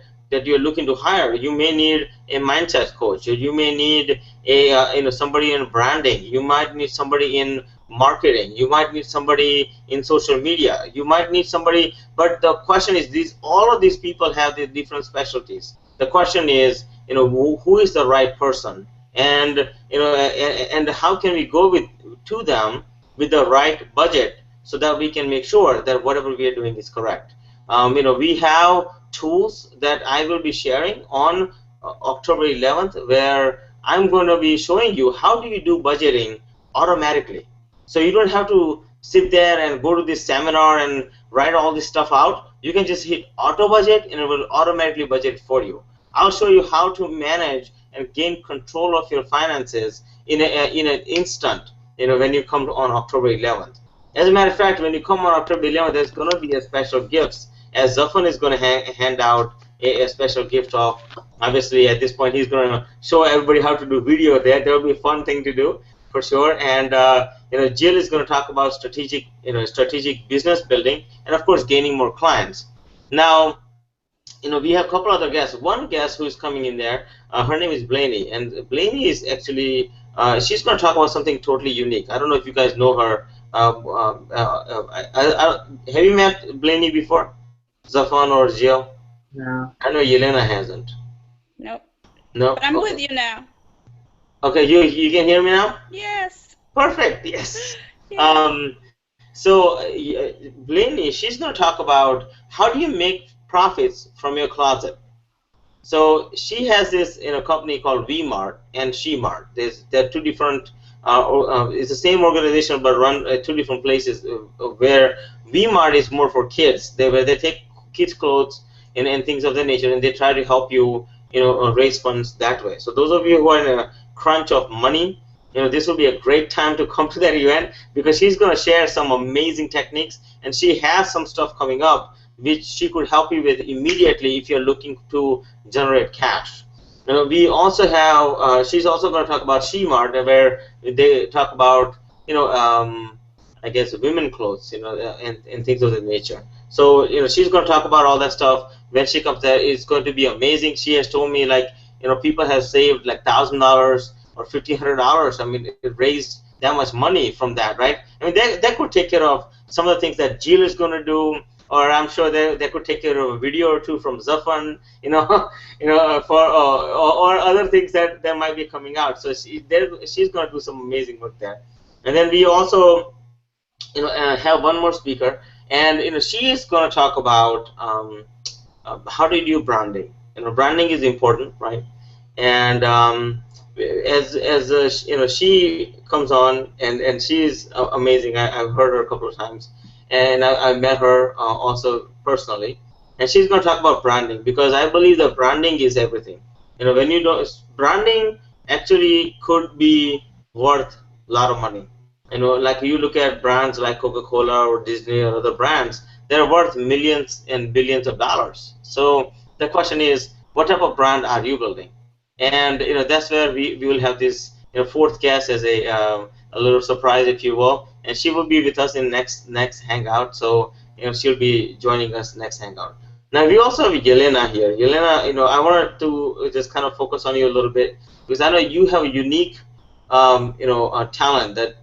you're looking to hire, you may need a mindset coach, or you may need a somebody in branding, you might need somebody in marketing, you might need somebody in social media, you might need somebody. But the question is, all of these people have their different specialties. The question is, who is the right person, and and how can we go to them with the right budget, so that we can make sure that whatever we are doing is correct. We have tools that I will be sharing on October 11th, where I'm going to be showing you how do you do budgeting automatically. So you don't have to sit there and go to this seminar and write all this stuff out. You can just hit auto budget, and it will automatically budget for you. I'll show you how to manage and gain control of your finances in an instant, when you come on October 11th. As a matter of fact, when you come on October 11th, there's going to be a special gifts, as Zephan is going to hand out a special gift of, obviously at this point he's going to show everybody how to do video there. There will be a fun thing to do for sure. And Jill is going to talk about strategic business building, and of course gaining more clients. Now, we have a couple other guests. One guest who is coming in there, her name is Blaney, and Blaney is actually, she's going to talk about something totally unique. I don't know if you guys know her. Have you met Blaney before, Zephan or Jill? No. I know Yelena hasn't. Nope. No. But I'm with you now. Okay, you can hear me now? Yes. Perfect. Yes. Yeah. So Blaney, she's going to talk about how do you make profits from your closet. So she has this company called V-Mart and She-Mart. They're two different. It's the same organization, but run at 2 different places. Where V-Mart is more for kids. Where they take kids' clothes and things of that nature, and they try to help you raise funds that way. So those of you who are in a crunch of money, this will be a great time to come to that event, because she's going to share some amazing techniques, and she has some stuff coming up which she could help you with immediately if you're looking to generate cash. We also have, she's also going to talk about She-Mart, where they talk about, I guess, women clothes, and things of that nature. So, she's going to talk about all that stuff when she comes there. It's going to be amazing. She has told me, like, people have saved like $1,000 or $1,500. I mean, it raised that much money from that, right? I mean, that could take care of some of the things that Jill is going to do, or I'm sure they could take care of a video or two from Zephan, for or other things that might be coming out. So she's going to do some amazing work there. And then we also, have one more speaker, and she is going to talk about how do you do branding. Branding is important, right? And she comes on, and she's amazing. I've heard her a couple of times, and I met her also personally. And she's going to talk about branding, because I believe that branding is everything. When you do branding, actually could be worth a lot of money. Like you look at brands like Coca-Cola or Disney or other brands, they're worth millions and billions of dollars. So the question is, what type of brand are you building? And that's where we will have this fourth guest as a little surprise, if you will, and she will be with us in next hangout. So she'll be joining us next hangout. Now we also have Yelena here. Yelena, I wanted to just kind of focus on you a little bit, because I know you have a unique talent that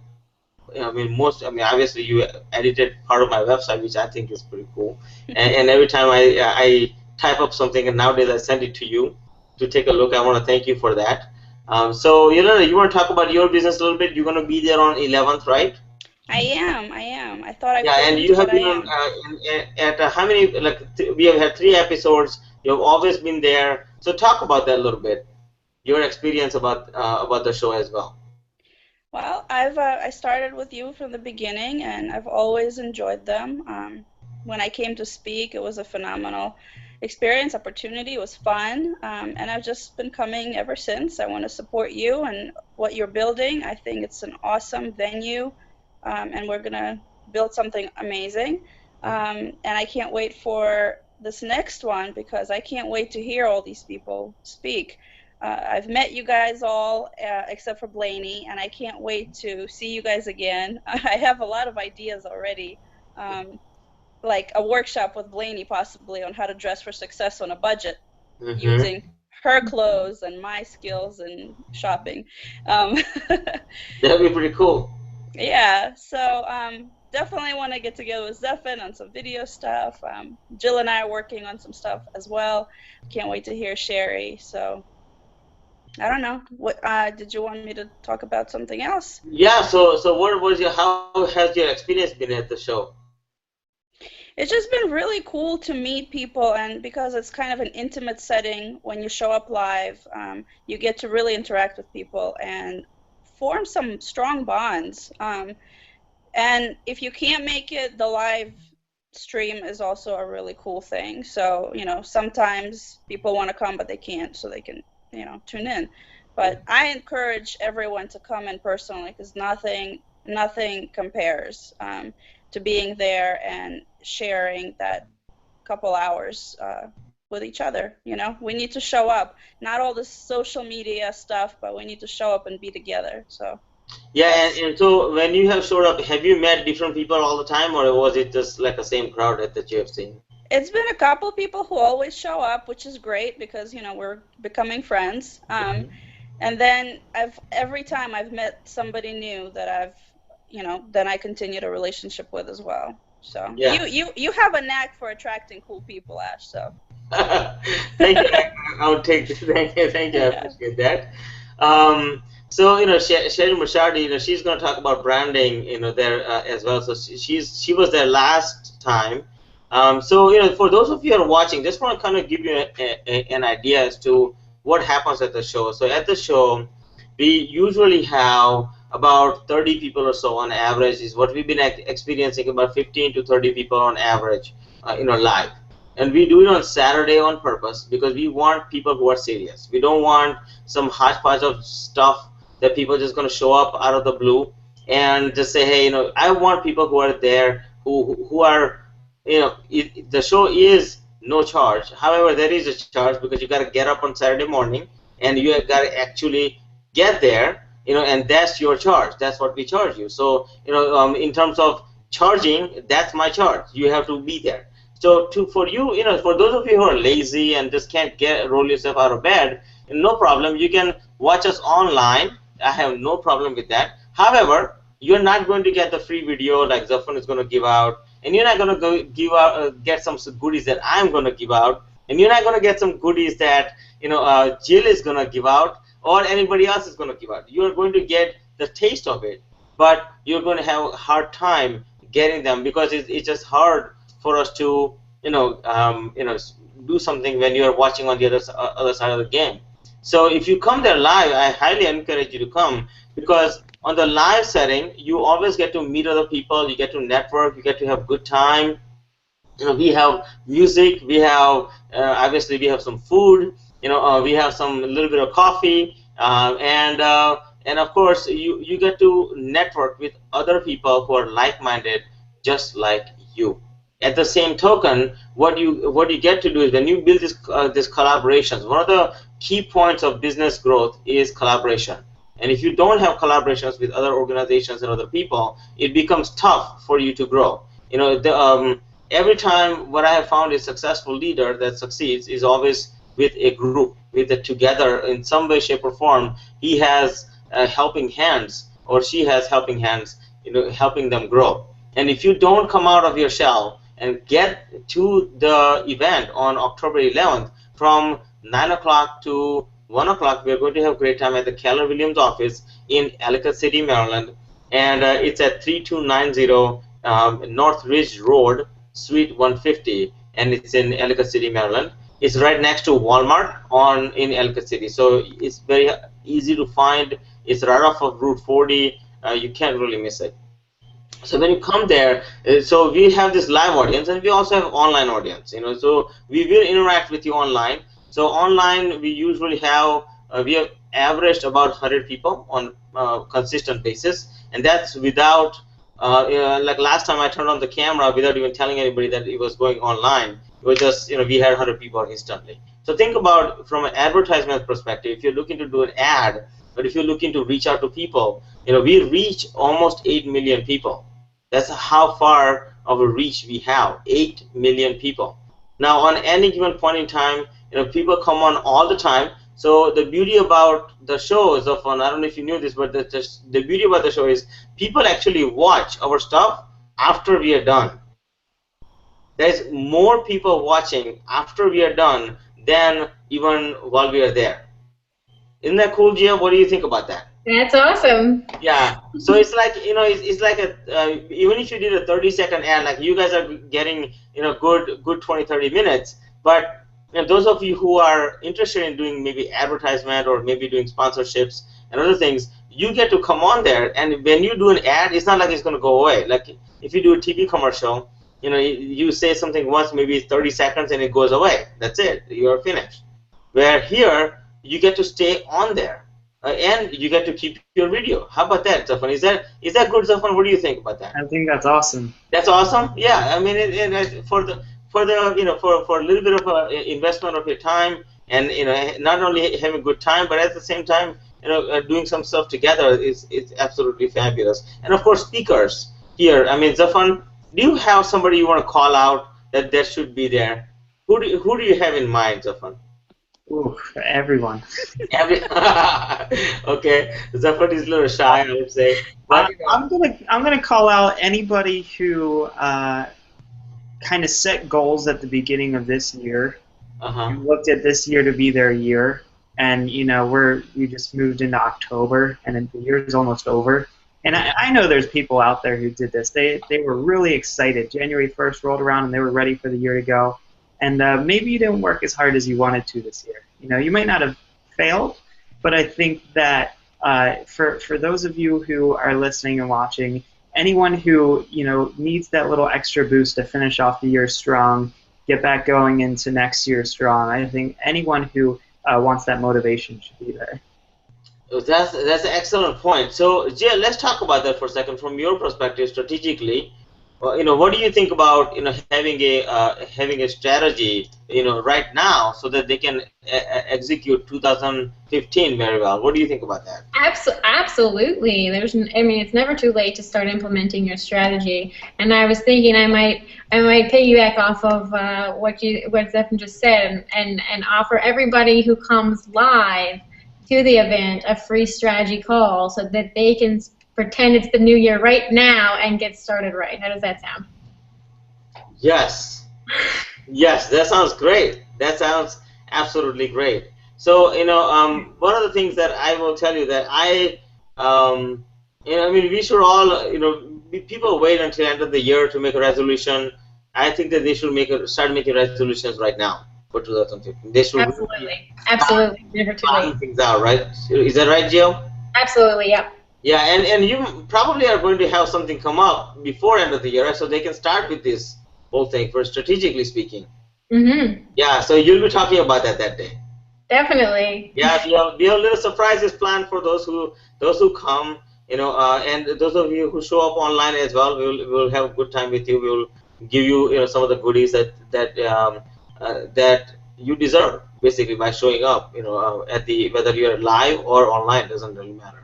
obviously you edited part of my website, which I think is pretty cool. And every time I type up something, and nowadays I send it to you to take a look. I want to thank you for that. So, you want to talk about your business a little bit? You're going to be there on 11th, right? I am. I thought I Yeah, and you have been on at how many? We have had 3 episodes. You've always been there. So talk about that a little bit. Your experience about the show as well. Well, I started with you from the beginning, and I've always enjoyed them. When I came to speak, it was a phenomenal experience, opportunity. It was fun, and I've just been coming ever since. I want to support you and what you're building. I think it's an awesome venue, and we're gonna build something amazing. And I can't wait for this next one, because I can't wait to hear all these people speak. I've met you guys all, except for Blaney, and I can't wait to see you guys again. I have a lot of ideas already, like a workshop with Blaney possibly on how to dress for success on a budget, using her clothes and my skills in shopping. That'd be pretty cool. Yeah, so definitely want to get together with Zephan on some video stuff. Jill and I are working on some stuff as well. Can't wait to hear Sherry. So I don't know. What did you want me to talk about something else? Yeah. So what was how has your experience been at the show? It's just been really cool to meet people, and because it's kind of an intimate setting when you show up live, you get to really interact with people and form some strong bonds. And if you can't make it, the live stream is also a really cool thing. So sometimes people want to come but they can't, so they can tune in. But I encourage everyone to come in personally, because nothing compares to being there and sharing that couple hours with each other. We need to show up, not all the social media stuff, but we need to show up and be together. So yeah. And so when you have showed up, have you met different people all the time, or was it just like the same crowd that you have seen? It's been a couple of people who always show up, which is great, because we're becoming friends. And then every time I've met somebody new that then I continued a relationship with as well. So yeah. You have a knack for attracting cool people, Ash. So thank you. I'll take this. Thank you. I appreciate that. So Sherry Mushardi, she's going to talk about branding, there as well. So she was there last time. So for those of you who are watching, just want to kind of give you an idea as to what happens at the show. So at the show, we usually have about 30 people or so on average, is what we've been experiencing, about 15 to 30 people on average, live. And we do it on Saturday on purpose, because we want people who are serious. We don't want some hodgepodge of stuff that people are just going to show up out of the blue and just say, hey, I want people who are there, who are the show is no charge. However, there is a charge because you got to get up on Saturday morning and you got to actually get there, and that's your charge. That's what we charge you. So, in terms of charging, that's my charge. You have to be there. So for you, for those of you who are lazy and just can't roll yourself out of bed, no problem. You can watch us online. I have no problem with that. However, you're not going to get the free video like Zephan is going to give out, and you're not going to get some goodies that I'm going to give out, and you're not going to get some goodies that Jill is going to give out or anybody else is going to give out. You're going to get the taste of it, but you're going to have a hard time getting them because it's just hard for us to do something when you're watching on the other side of the game. So if you come there live, I highly encourage you to come, because on the live setting, you always get to meet other people, you get to network, you get to have good time. We have music, we have obviously we have some food, we have a little bit of coffee, and of course you get to network with other people who are like-minded, just like you. At the same token, what you get to do is when you build this collaborations, one of the key points of business growth is collaboration. And if you don't have collaborations with other organizations and other people, it becomes tough for you to grow. Every time what I have found is successful leader that succeeds is always with a group, with it together in some way, shape, or form. He has helping hands, or she has helping hands, helping them grow. And if you don't come out of your shell and get to the event on October 11th from 9 o'clock to 1 o'clock, we're going to have a great time at the Keller Williams office in Ellicott City, Maryland. And it's at 3290 North Ridge Road, Suite 150, and it's in Ellicott City, Maryland. It's right next to Walmart in Ellicott City, so it's very easy to find. It's right off of Route 40. You can't really miss it. So when you come there, so we have this live audience, and we also have online audience. So we will interact with you online. So online, we usually have we have averaged about 100 people on a consistent basis, and that's without like last time I turned on the camera without even telling anybody that it was going online. It was just we had 100 people instantly. So think about from an advertisement perspective. If you're looking to do an ad, but if you're looking to reach out to people, we reach almost 8 million people. That's how far of a reach we have, 8 million people. Now, on any given point in time, people come on all the time. So the beauty about the show is often, I don't know if you knew this, but the beauty about the show is people actually watch our stuff after we are done. There's more people watching after we are done than even while we are there. Isn't that cool, Gia? What do you think about that? That's awesome. Yeah. So it's like it's like even if you did a 30-second ad, like you guys are getting good 20-30 minutes, but those of you who are interested in doing maybe advertisement or maybe doing sponsorships and other things, you get to come on there, and when you do an ad, it's not like it's going to go away. Like if you do a TV commercial, you say something once, maybe 30 seconds, and it goes away. That's it. You're finished. Where here, you get to stay on there, and you get to keep your video. How about that, Zephan? Is that good, Zephan? What do you think about that? I think that's awesome. That's awesome. Yeah. I mean, for a little bit of a investment of your time, and not only having a good time, but at the same time, doing some stuff together is absolutely fabulous. And of course, speakers here. I mean, Zephan, do you have somebody you want to call out that should be there? Who do you have in mind, Zephan? Ooh, everyone. Okay, Zephan is a little shy, I would say. But, I'm gonna call out anybody who kind of set goals at the beginning of this year. Looked at this year to be their year, and we just moved into October, and the year is almost over. And I know there's people out there who did this. They were really excited. January 1st rolled around, and they were ready for the year to go. And maybe you didn't work as hard as you wanted to this year. You might not have failed, but I think that for those of you who are listening and watching, anyone who needs that little extra boost to finish off the year strong, get back going into next year strong, I think anyone who wants that motivation should be there. That's an excellent point. So, Jay, let's talk about that for a second from your perspective strategically. what do you think about having a strategy right now so that they can execute 2015 very well? What do you think about that? Absolutely. I mean, it's never too late to start implementing your strategy. And I was thinking I might piggyback off of what Zephan just said and offer everybody who comes live to the event a free strategy call so that they can pretend it's the new year right now and get started right. How does that sound? Yes. Yes, that sounds great. That sounds absolutely great. So, one of the things that I will tell you that I mean, we should all, people wait until the end of the year to make a resolution. I think that they should start making resolutions right now for 2015. They should absolutely, never too late. Things out, right? Is that right, Jill? Absolutely, yeah. Yeah, and you probably are going to have something come up before end of the year, so they can start with this whole thing for strategically speaking. Mm-hmm. Yeah, so you'll be talking about that day. Definitely. Yeah, we have little surprises planned for those who come, and those of you who show up online as well. We'll have a good time with you. We'll give you some of the goodies that you deserve basically by showing up. Whether you're live or online, doesn't really matter.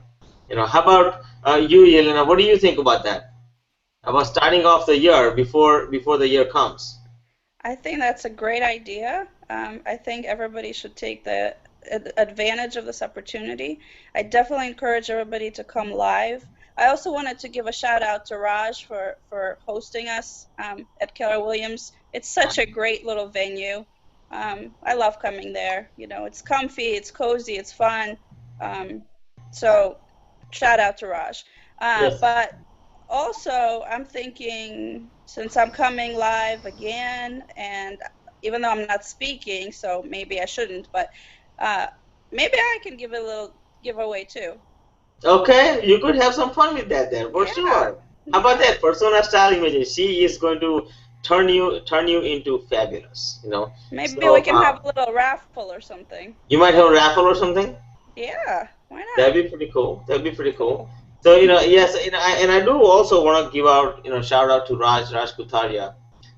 How about you, Yelena? What do you think about that? About starting off the year before the year comes? I think that's a great idea. I think everybody should take the advantage of this opportunity. I definitely encourage everybody to come live. I also wanted to give a shout out to Raj for hosting us at Keller Williams. It's such a great little venue. I love coming there. It's comfy, it's cozy, it's fun. So shout out to Raj. Yes. But also, I'm thinking, since I'm coming live again, and even though I'm not speaking, so maybe I shouldn't, but maybe I can give a little giveaway too. Okay, you could have some fun with that there, for sure. How about that persona style imaging? She is going to turn you into fabulous. Maybe we can have a little raffle or something. You might have a raffle or something. Yeah, why not? That'd be pretty cool. So yes, and I do also want to give out shout out to Raj Kutaria.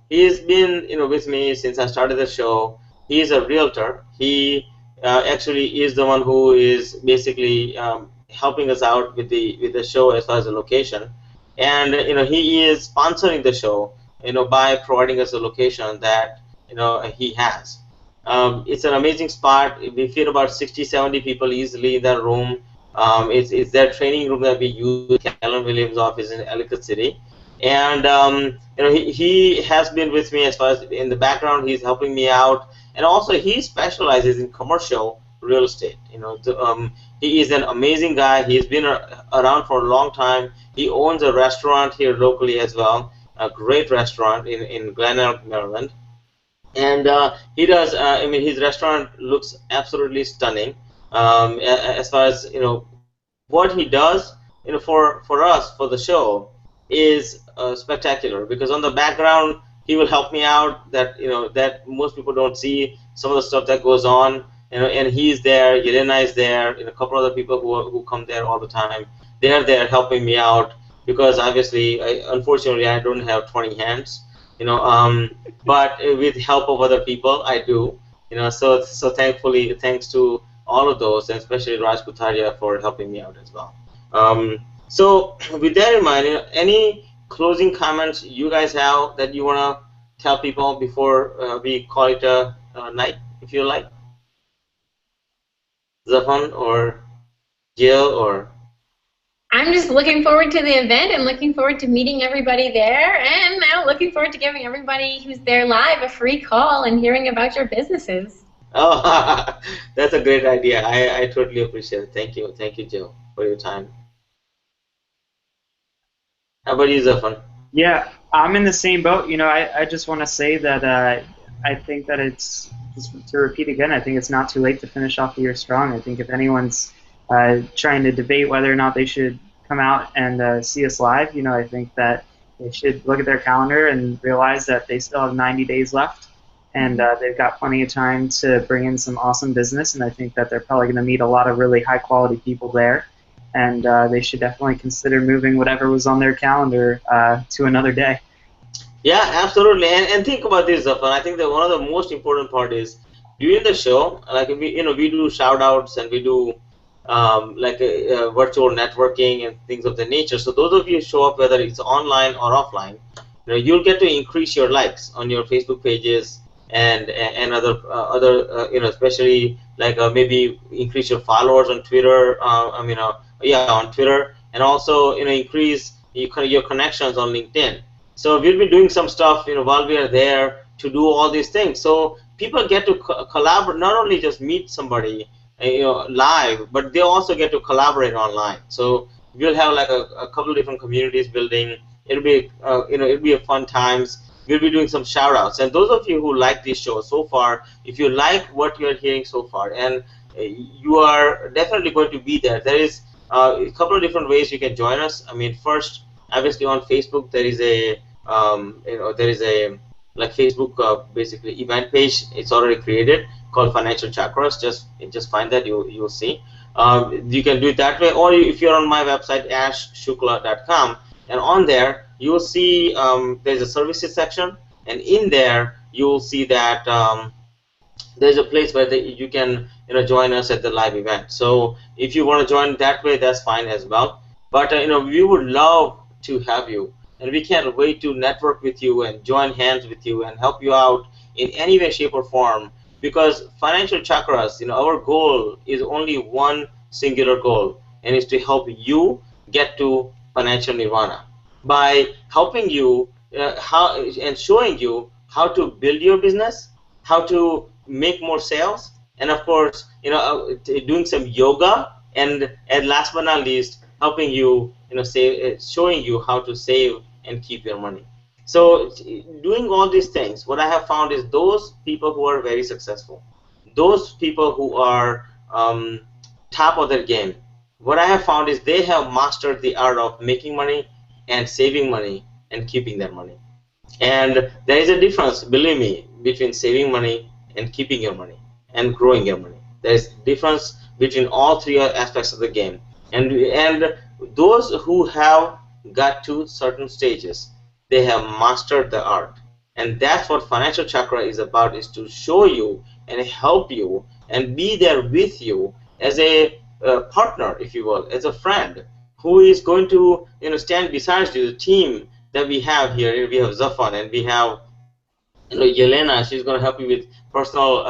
He's been with me since I started the show. He is a realtor. He actually is the one who is basically helping us out with the show as far as the location, and he is sponsoring the show by providing us a location that he has. It's an amazing spot. We fit about 60-70 people easily in that room. It's their training room that we use at Keller Williams' office in Ellicott City. And he has been with me as far as in the background. He's helping me out, and also he specializes in commercial real estate. He is an amazing guy. He's been around for a long time. He owns a restaurant here locally as well, a great restaurant in Glen Elk, Maryland. And he does. I mean, his restaurant looks absolutely stunning. As far as what he does, for us for the show is spectacular, because on the background he will help me out that most people don't see some of the stuff that goes on, and he's there. Yelena is there, and a couple other people who come there all the time. They are there helping me out, because obviously, unfortunately, I don't have 20 hands, but with help of other people, I do, so thankfully, thanks to all of those, and especially Raj Kutaria for helping me out as well. So with that in mind, any closing comments you guys have that you want to tell people before we call it a night, if you like? Zephan or Jill or? I'm just looking forward to the event and looking forward to meeting everybody there, and now looking forward to giving everybody who's there live a free call and hearing about your businesses. Oh, that's a great idea. I totally appreciate it. Thank you, Jill, for your time. How about you, Zephan? Yeah, I'm in the same boat. I just want to say that I think that it's, just to repeat again, I think it's not too late to finish off the year strong. I think if anyone's trying to debate whether or not they should come out and see us live, I think that they should look at their calendar and realize that they still have 90 days left, and they've got plenty of time to bring in some awesome business, and I think that they're probably going to meet a lot of really high-quality people there, and they should definitely consider moving whatever was on their calendar to another day. Yeah, absolutely. And think about this, Zephan. I think that one of the most important part is during the show, like we do shout outs and we do like virtual networking and things of the nature. So those of you who show up, whether it's online or offline, you'll get to increase your likes on your Facebook pages and other especially like maybe increase your followers on Twitter. Yeah, on Twitter, and also increase your connections on LinkedIn. So we'll be doing some stuff, while we are there to do all these things. So people get to collaborate, not only just meet somebody, live, but they also get to collaborate online. So we'll have like a couple of different communities building. It'll be a fun times. We'll be doing some shout outs. And those of you who like this show so far, if you like what you're hearing so far, and you are definitely going to be there. There is a couple of different ways you can join us. I mean, first, obviously on Facebook there is a like Facebook basically event page. It's already created called Financial Chakras. Just find that, you'll see. You can do it that way, or if you're on my website ashshukla.com, and on there you will see there's a services section, and in there you will see that there's a place where you can join us at the live event. So if you want to join that way, that's fine as well. But we would love to have you, and we can't wait to network with you and join hands with you and help you out in any way, shape, or form. Because Financial Chakras, our goal is only one singular goal, and is to help you get to financial nirvana by helping you how and showing you how to build your business, how to make more sales, and of course, doing some yoga, and last but not least, helping you, showing you how to save and keep your money. So doing all these things, what I have found is those people who are very successful, those people who are top of their game, what I have found is they have mastered the art of making money and saving money and keeping their money. And there is a difference, believe me, between saving money and keeping your money and growing your money. There is a difference between all three aspects of the game. And those who have got to certain stages, they have mastered the art. And that's what Financial Chakra is about, is to show you and help you and be there with you as a partner, if you will, as a friend who is going to stand beside you. The team that we have here, we have Zephan, and we have Yelena. She's going to help you with personal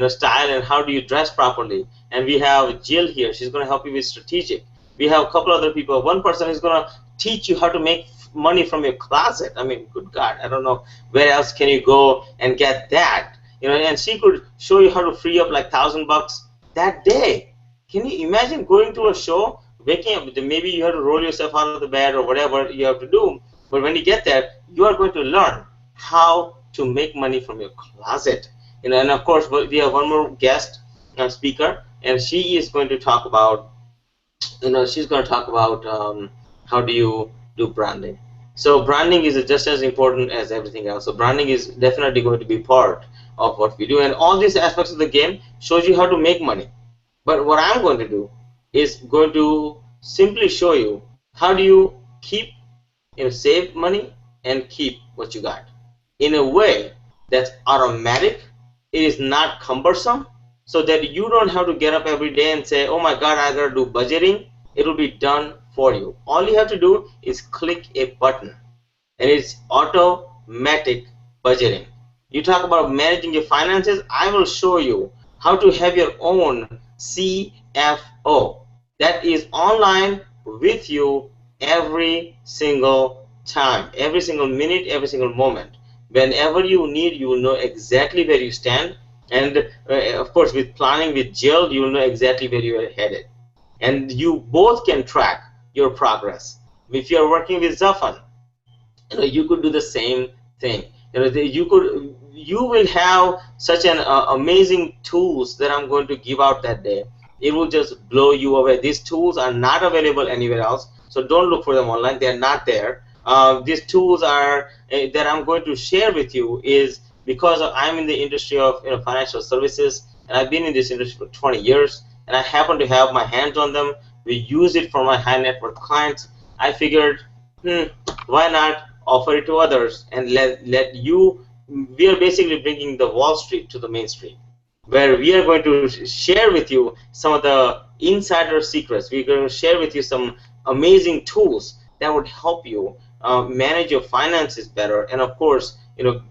style and how do you dress properly. And we have Jill here. She's going to help you with strategic. We have a couple other people. One person is going to teach you how to make money from your closet. I mean, good God, I don't know where else can you go and get that. And she could show you how to free up like $1,000 that day. Can you imagine going to a show, waking up, maybe you have to roll yourself out of the bed or whatever you have to do, but when you get there, you are going to learn how to make money from your closet. And of course, we have one more guest speaker, and she is going to talk about, she's going to talk about how do you do branding. So branding is just as important as everything else. So branding is definitely going to be part of what we do, and all these aspects of the game shows you how to make money. But what I'm going to do is going to simply show you how do you keep, save money and keep what you got in a way that's automatic. It is not cumbersome, so that you don't have to get up every day and say, oh my God, I gotta do budgeting. It will be done for you. All you have to do is click a button, and it's automatic budgeting. You talk about managing your finances, I will show you how to have your own CFO that is online with you every single time, every single minute, every single moment. Whenever you need, you will know exactly where you stand, and of course with planning with Jill, you will know exactly where you are headed, and you both can track your progress. If you are working with Zephan, you could do the same thing. You will have such an amazing tools that I'm going to give out that day. It will just blow you away. These tools are not available anywhere else, so don't look for them online. They're not there. These tools are that I'm going to share with you is because I'm in the industry of financial services, and I've been in this industry for 20 years, and I happen to have my hands on them. We use it for my high net worth clients. I figured, why not offer it to others, and let you. We are basically bringing the Wall Street to the mainstream, where we are going to share with you some of the insider secrets. We're going to share with you some amazing tools that would help you manage your finances better, and of course,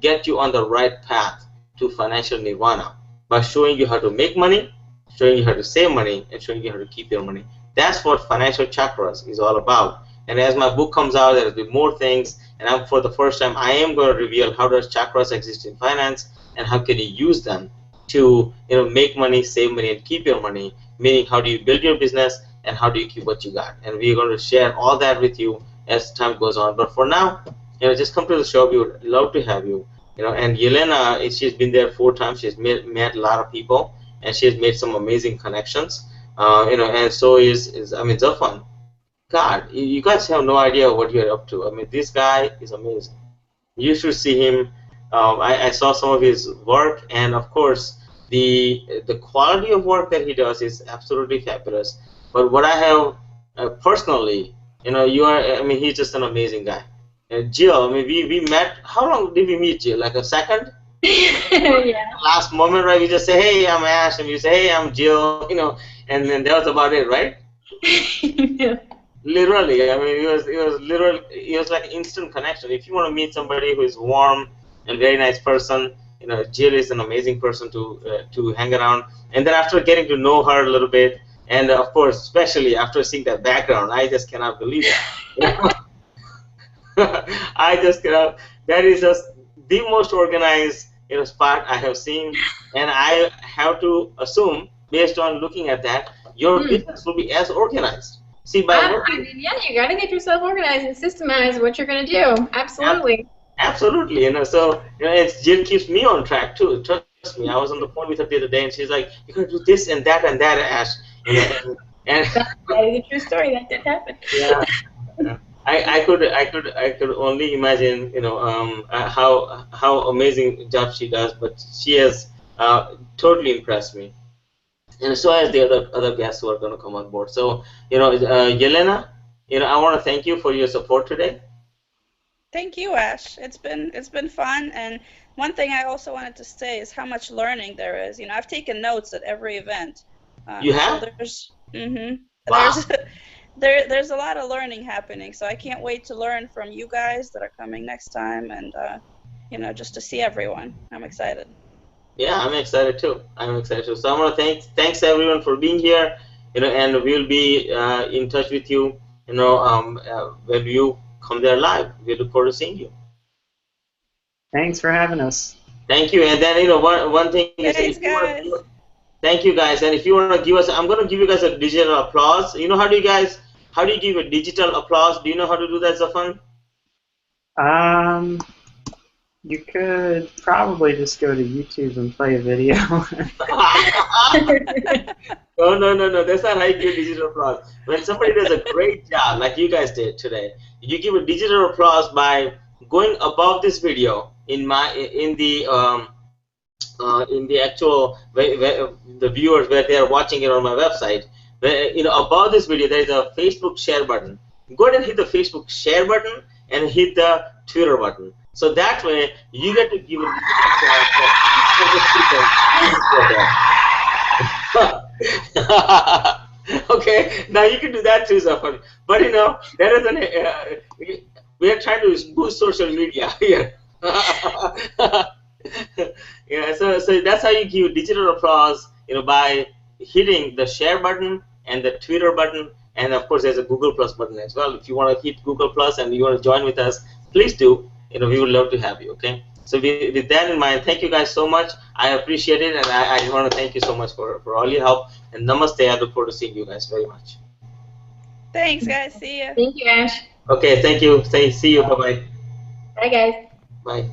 get you on the right path to financial nirvana by showing you how to make money, showing you how to save money, and showing you how to keep your money. That's what Financial Chakras is all about. And as my book comes out, there will be more things. And for the first time, I am going to reveal how does chakras exist in finance and how can you use them to make money, save money, and keep your money. Meaning, how do you build your business and how do you keep what you got? And we're going to share all that with you as time goes on. But for now, just come to the show. We would love to have you. And Yelena, she's been there 4 times. She's met a lot of people, and she has made some amazing connections. And so is Zephan. God, you guys have no idea what you're up to. I mean, this guy is amazing. You should see him. I saw some of his work, and of course, the quality of work that he does is absolutely fabulous. But what I have personally, he's just an amazing guy. Jill, we met. How long did we meet, Jill? Like a second? Yeah. Last moment, right? We just say, "Hey, I'm Ash," and you say, "Hey, I'm Jill," and then that was about it, right? Yeah. Literally, it was like instant connection. If you want to meet somebody who is warm and very nice person, Jill is an amazing person to hang around. And then after getting to know her a little bit, and of course, especially after seeing that background, I just cannot believe it. I just cannot. That is just the most organized spot I have seen, and I have to assume, based on looking at that, your business will be as organized. See, by working, yeah, you got to get yourself organized and systemize what you're going to do. Absolutely. Absolutely, So Jill keeps me on track too. Trust me, I was on the phone with her the other day, and she's like, "You got to do this and that, Ash." And that is a true story. That did happen. Yeah. I could only imagine, how amazing job she does, but she has totally impressed me. And so has the other guests who are going to come on board. So, Yelena, I want to thank you for your support today. Thank you, Ash. It's been fun, and one thing I also wanted to say is how much learning there is. I've taken notes at every event. You have? So Wow. there's a lot of learning happening. So I can't wait to learn from you guys that are coming next time, and just to see everyone. I'm excited. Yeah, I'm excited too. So I want to thanks everyone for being here. And we'll be in touch with you. When you come there live. We look forward to seeing you. Thanks for having us. Thank you. And then one thing is, thanks, guys. Thank you guys. And if you want to give us, I'm going to give you guys a digital applause. How do you give a digital applause? Do you know how to do that, Zephan? You could probably just go to YouTube and play a video. No. That's not how you give digital applause. When somebody does a great job, like you guys did today, you give a digital applause by going above this video in the actual the viewers where they are watching it on my website. Where, above this video there is a Facebook share button. Go ahead and hit the Facebook share button and hit the Twitter button. So that way you get to give a Okay, now you can do that too, Zephan. But that isn't. We are trying to boost social media here. Yeah, so that's how you give digital applause. By hitting the share button and the Twitter button, and of course there's a Google Plus button as well. If you want to hit Google Plus and you want to join with us, please do. We would love to have you. Okay. So with that in mind, thank you guys so much. I appreciate it, and I want to thank you so much for all your help. And namaste. I look forward to seeing you guys very much. Thanks, guys. See ya. Thank you, Ash. Okay. Thank you. See you. Bye bye. Bye, guys. Bye.